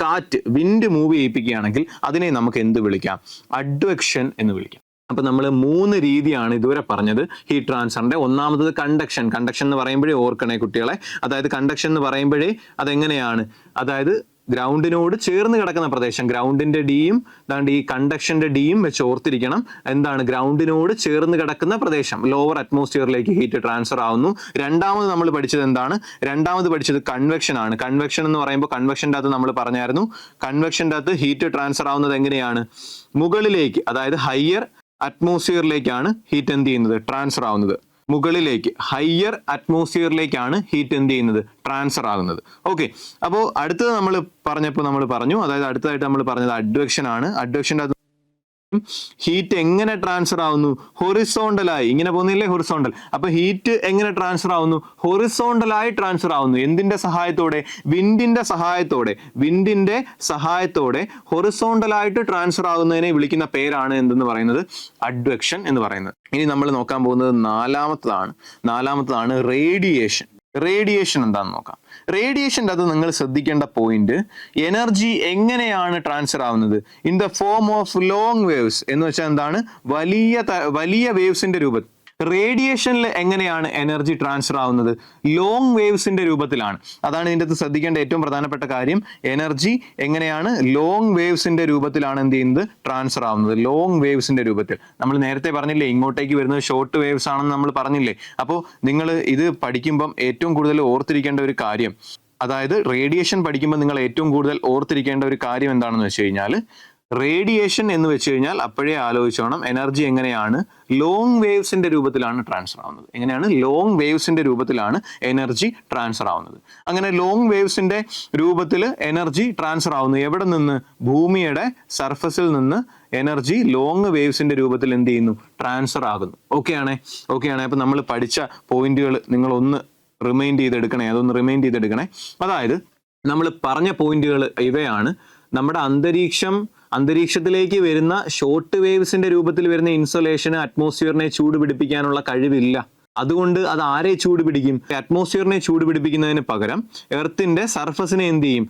കാറ്റ്, വിൻഡ് മൂവ് ചെയ്യിപ്പിക്കുകയാണെങ്കിൽ അതിനെ നമുക്ക് എന്ത് വിളിക്കാം? അഡ്വെക്ഷൻ എന്ന് വിളിക്കാം. അപ്പൊ നമ്മൾ 3 രീതിയാണ് ഇതുവരെ പറഞ്ഞത് ഹീറ്റ് ട്രാൻസ്ഫറിന്റെ. ഒന്നാമത് കണ്ടക്ഷൻ എന്ന് പറയുമ്പോഴേ ഓർക്കണേ കുട്ടികളെ, അതായത് കണ്ടക്ഷൻ എന്ന് പറയുമ്പോഴേ അതെങ്ങനെയാണ്? അതായത് ഗ്രൗണ്ടിനോട് ചേർന്ന് കിടക്കുന്ന പ്രദേശം, ഗ്രൗണ്ടിന്റെ ഡിയും ദാണ്ട് ഈ കണ്ടക്ഷന്റെ ഡിയും വെച്ച് ഓർത്തിരിക്കണം. എന്താണ്? ഗ്രൗണ്ടിനോട് ചേർന്ന് കിടക്കുന്ന പ്രദേശം, ലോവർ അറ്റ്മോസ്ഫിയറിലേക്ക് ഹീറ്റ് ട്രാൻസ്ഫർ ആവുന്നു. രണ്ടാമത് നമ്മൾ പഠിച്ചത് എന്താണ്? കൺവെക്ഷൻ ആണ്. കൺവെക്ഷൻ എന്ന് പറയുമ്പോൾ കൺവെക്ഷൻ്റെ അകത്ത് നമ്മൾ പറഞ്ഞായിരുന്നു, കൺവെക്ഷൻ്റെ അകത്ത് ഹീറ്റ് ട്രാൻസ്ഫർ ആവുന്നത് എങ്ങനെയാണ്? മുകളിലേക്ക്, അതായത് ഹയർ അറ്റ്മോസ്ഫിയറിലേക്കാണ് ഹീറ്റ് എന്ത് ചെയ്യുന്നത്? ട്രാൻസ്ഫർ ആവുന്നത്. മുകളിലേക്ക്, ഹയർ അറ്റ്മോസ്ഫിയറിലേക്കാണ് ഹീറ്റ് എന്ത് ചെയ്യുന്നത്? ട്രാൻസ്ഫർ ആകുന്നത്. ഓക്കെ, അപ്പോൾ അടുത്തത് നമ്മൾ പറഞ്ഞു, അതായത് അടുത്തതായിട്ട് നമ്മൾ പറഞ്ഞത് അഡ്വെക്ഷൻ ആണ്. അഡ്വെക്ഷൻ്റെ ഹീറ്റ് എങ്ങനെ ട്രാൻസ്ഫർ ആവുന്നു? ഹൊറിസോണ്ടലായി. ഇങ്ങനെ പോകുന്നില്ലേ, ഹൊറിസോണ്ടൽ. അപ്പൊ ഹീറ്റ് എങ്ങനെ ട്രാൻസ്ഫർ ആവുന്നു? ഹൊറിസോണ്ടലായി ട്രാൻസ്ഫർ ആവുന്നു. എന്തിന്റെ സഹായത്തോടെ? വിൻഡിന്റെ സഹായത്തോടെ ഹൊറിസോണ്ടലായിട്ട് ട്രാൻസ്ഫർ ആകുന്നതിനെ വിളിക്കുന്ന പേരാണ് എന്തെന്ന് പറയുന്നത്? അഡ്വെക്ഷൻ എന്ന് പറയുന്നത്. ഇനി നമ്മൾ നോക്കാൻ പോകുന്നത് നാലാമത്തതാണ് റേഡിയേഷൻ. റേഡിയേഷൻ എന്താണെന്ന് നോക്കാം. റേഡിയേഷൻ്റെ അത് നിങ്ങൾ ശ്രദ്ധിക്കേണ്ട പോയിന്റ്, എനർജി എങ്ങനെയാണ് ട്രാൻസ്ഫർ ആവുന്നത്? In the form of long waves എന്ന് വെച്ചാൽ എന്താണ്? വലിയ വേവ്സിന്റെ രൂപത്തിൽ. റേഡിയേഷനിൽ എങ്ങനെയാണ് എനർജി ട്രാൻസ്ഫർ ആവുന്നത്? ലോങ് വേവ്സിന്റെ രൂപത്തിലാണ്. അതാണ് ഇതിൻ്റെ അകത്ത് ശ്രദ്ധിക്കേണ്ട ഏറ്റവും പ്രധാനപ്പെട്ട കാര്യം. എനർജി എങ്ങനെയാണ്? ലോങ് വേവ്സിന്റെ രൂപത്തിലാണ് എന്ത് ചെയ്യുന്നത്? ട്രാൻസ്ഫർ ആവുന്നത്. ലോങ് വേവ്സിന്റെ രൂപത്തിൽ. നമ്മൾ നേരത്തെ പറഞ്ഞില്ലേ ഇങ്ങോട്ടേക്ക് വരുന്നത് ഷോർട്ട് വേവ്സ് ആണെന്ന് നമ്മൾ പറഞ്ഞില്ലേ. അപ്പോൾ നിങ്ങൾ ഇത് പഠിക്കുമ്പം ഏറ്റവും കൂടുതൽ ഓർത്തിരിക്കേണ്ട ഒരു കാര്യം, അതായത് റേഡിയേഷൻ പഠിക്കുമ്പോൾ നിങ്ങൾ ഏറ്റവും കൂടുതൽ ഓർത്തിരിക്കേണ്ട ഒരു കാര്യം എന്താണെന്ന് വെച്ച് കഴിഞ്ഞാൽ, റേഡിയേഷൻ എന്ന് വെച്ച് കഴിഞ്ഞാൽ അപ്പോഴേ ആലോചിച്ചോണം എനർജി എങ്ങനെയാണ്? ലോങ് വേവ്സിന്റെ രൂപത്തിലാണ് ട്രാൻസ്ഫർ ആവുന്നത്. എങ്ങനെയാണ്? ലോങ് വേവ്സിന്റെ രൂപത്തിലാണ് എനർജി ട്രാൻസ്ഫർ ആവുന്നത്. അങ്ങനെ ലോങ് വേവ്സിന്റെ രൂപത്തിൽ എനർജി ട്രാൻസ്ഫർ ആവുന്നു. എവിടെ നിന്ന്? ഭൂമിയുടെ സർഫസിൽ നിന്ന് എനർജി ലോങ് വേവ്സിന്റെ രൂപത്തിൽ എന്ത് ചെയ്യുന്നു? ട്രാൻസ്ഫർ ആകുന്നു. ഓക്കെ ആണേ. അപ്പൊ നമ്മൾ പഠിച്ച പോയിന്റുകൾ നിങ്ങൾ ഒന്ന് റിമൈൻഡ് ചെയ്തെടുക്കണേ. അതായത് നമ്മൾ പറഞ്ഞ പോയിന്റുകൾ ഇവയാണ്. നമ്മുടെ അന്തരീക്ഷത്തിലേക്ക് വരുന്ന ഷോർട്ട് വേവ്സിന്റെ രൂപത്തിൽ വരുന്ന ഇൻസൊലേഷന് അറ്റ്മോസ്ഫിയറിനെ ചൂട് പിടിപ്പിക്കാനുള്ള കഴിവില്ല. അതുകൊണ്ട് അത് ആരെ ചൂട് പിടിക്കും? അറ്റ്മോസ്ഫിയറിനെ ചൂട് പിടിപ്പിക്കുന്നതിന് പകരം എർത്തിന്റെ സർഫസിനെ എന്ത് ചെയ്യും?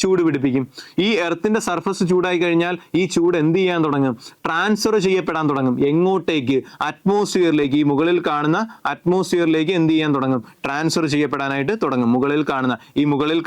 ചൂട് പിടിപ്പിക്കും. ഈ എർത്തിന്റെ സർഫസ് ചൂടായി കഴിഞ്ഞാൽ ഈ ചൂട് എന്ത് ചെയ്യാൻ തുടങ്ങും? ട്രാൻസ്ഫർ ചെയ്യപ്പെടാൻ തുടങ്ങും. എങ്ങോട്ടേക്ക്? അറ്റ്മോസ്ഫിയറിലേക്ക്. ഈ മുകളിൽ കാണുന്ന അറ്റ്മോസ്ഫിയറിലേക്ക് എന്ത് ചെയ്യാൻ തുടങ്ങും? ട്രാൻസ്ഫർ ചെയ്യപ്പെടാനായിട്ട് തുടങ്ങും. മുകളിൽ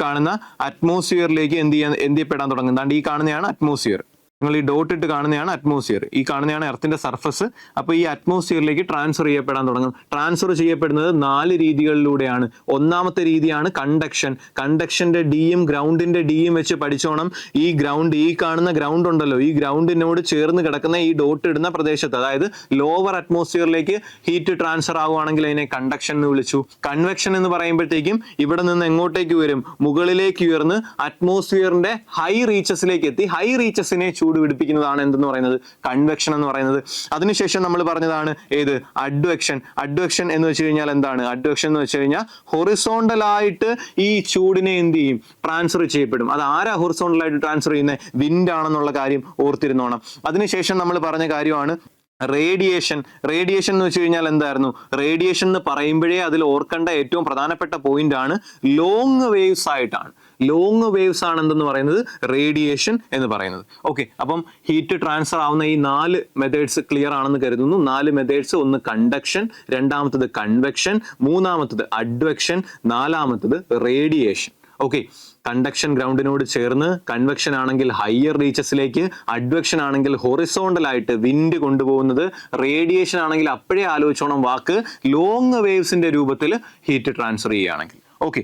കാണുന്ന അറ്റ്മോസ്ഫിയറിലേക്ക് എന്ത് ചെയ്യപ്പെടാൻ തുടങ്ങും. ഈ കാണുന്നതാണ് അറ്റ്മോസ്ഫിയർ. നിങ്ങൾ ഈ ഡോട്ട് ഇട്ട് കാണുന്നതാണ് അറ്റ്മോസ്ഫിയർ, ഈ കാണുന്നതാണ് എർത്തിന്റെ സർഫസ്. അപ്പോൾ ഈ അറ്റ്മോസ്ഫിയറിലേക്ക് ട്രാൻസ്ഫർ ചെയ്യപ്പെടാൻ തുടങ്ങും. ട്രാൻസ്ഫർ ചെയ്യപ്പെടുന്നത് 4 രീതികളിലൂടെയാണ്. ഒന്നാമത്തെ രീതിയാണ് കണ്ടക്ഷൻ. കണ്ടക്ഷന്റെ ഡിയും ഗ്രൗണ്ടിന്റെ ഡിയും വെച്ച് പഠിച്ചോണം. ഈ ഗ്രൗണ്ട്, ഈ കാണുന്ന ഗ്രൗണ്ട് ഉണ്ടല്ലോ, ഈ ഗ്രൗണ്ടിനോട് ചേർന്ന് കിടക്കുന്ന ഈ ഡോട്ട് ഇടുന്ന പ്രദേശത്ത്, അതായത് ലോവർ അറ്റ്മോസ്ഫിയറിലേക്ക് ഹീറ്റ് ട്രാൻസ്ഫർ ആവുകയാണെങ്കിൽ അതിനെ കണ്ടക്ഷൻ എന്ന് വിളിച്ചു. കൺവെക്ഷൻ എന്ന് പറയുമ്പോഴത്തേക്കും ഇവിടെ നിന്ന് എങ്ങോട്ടേക്ക് വരും, മുകളിലേക്ക് ഉയർന്ന് അറ്റ്മോസ്ഫിയറിന്റെ ഹൈ റീച്ചസിലേക്ക് എത്തി ഹൈ റീച്ചസിനെ ചൂട് പിടിപ്പിക്കുന്നതാണ് എന്തെന്ന് പറയുന്നത്, കൺവെക്ഷൻ എന്ന് പറയുന്നത്. അതിനുശേഷം നമ്മൾ പറഞ്ഞതാണ് ഏത്, അഡ്വെക്ഷൻ. അഡ്വെക്ഷൻ എന്ന് വെച്ച് കഴിഞ്ഞാൽ എന്താണ്, അഡ്വെക്ഷൻ എന്ന് വെച്ച് കഴിഞ്ഞാൽ ഹൊറിസോണ്ടൽ ആയിട്ട് ഈ ചൂടിനെ എന്ത് ചെയ്യും, ട്രാൻസ്ഫർ ചെയ്യപ്പെടും. അത് ആരാ ഹൊറിസോണ്ടൽ ആയിട്ട് ട്രാൻസ്ഫർ ചെയ്യുന്നത്, വിൻഡ് ആണെന്നുള്ള കാര്യം ഓർത്തിരുന്നോണം. അതിനുശേഷം നമ്മൾ പറഞ്ഞ കാര്യമാണ് റേഡിയേഷൻ. റേഡിയേഷൻ എന്ന് വെച്ച് കഴിഞ്ഞാൽ എന്തായിരുന്നു, റേഡിയേഷൻ എന്ന് പറയുമ്പോഴേ അതിൽ ഓർക്കേണ്ട ഏറ്റവും പ്രധാനപ്പെട്ട പോയിന്റ് ആണ് ലോങ് വേവ്സ് ആയിട്ടാണ്. ലോങ് വേവ്സ് ആണ് എന്തെന്ന് പറയുന്നത്, റേഡിയേഷൻ എന്ന് പറയുന്നത്. ഓക്കെ, അപ്പം ഹീറ്റ് ട്രാൻസ്ഫർ ആവുന്ന ഈ 4 മെത്തേഡ്സ് ക്ലിയർ ആണെന്ന് കരുതുന്നു. 4 മെത്തേഡ്സ്, ഒന്ന് കണ്ടക്ഷൻ, രണ്ടാമത്തത് കൺവെക്ഷൻ, മൂന്നാമത്തത് അഡ്വെക്ഷൻ, നാലാമത്തത് റേഡിയേഷൻ. ഓക്കെ, കണ്ടക്ഷൻ ഗ്രൗണ്ടിനോട് ചേർന്ന്, കൺവെക്ഷൻ ആണെങ്കിൽ ഹയർ റീച്ചസിലേക്ക്, അഡ്വെക്ഷൻ ആണെങ്കിൽ ഹൊറിസോണ്ടൽ ആയിട്ട് വിൻഡ് കൊണ്ടുപോകുന്നത്, റേഡിയേഷൻ ആണെങ്കിൽ അപ്പോഴേ ആലോചിച്ചോണം വാക്ക് ലോങ് വേവ്സിന്റെ രൂപത്തിൽ ഹീറ്റ് ട്രാൻസ്ഫർ ചെയ്യുകയാണെങ്കിൽ. ഓക്കെ,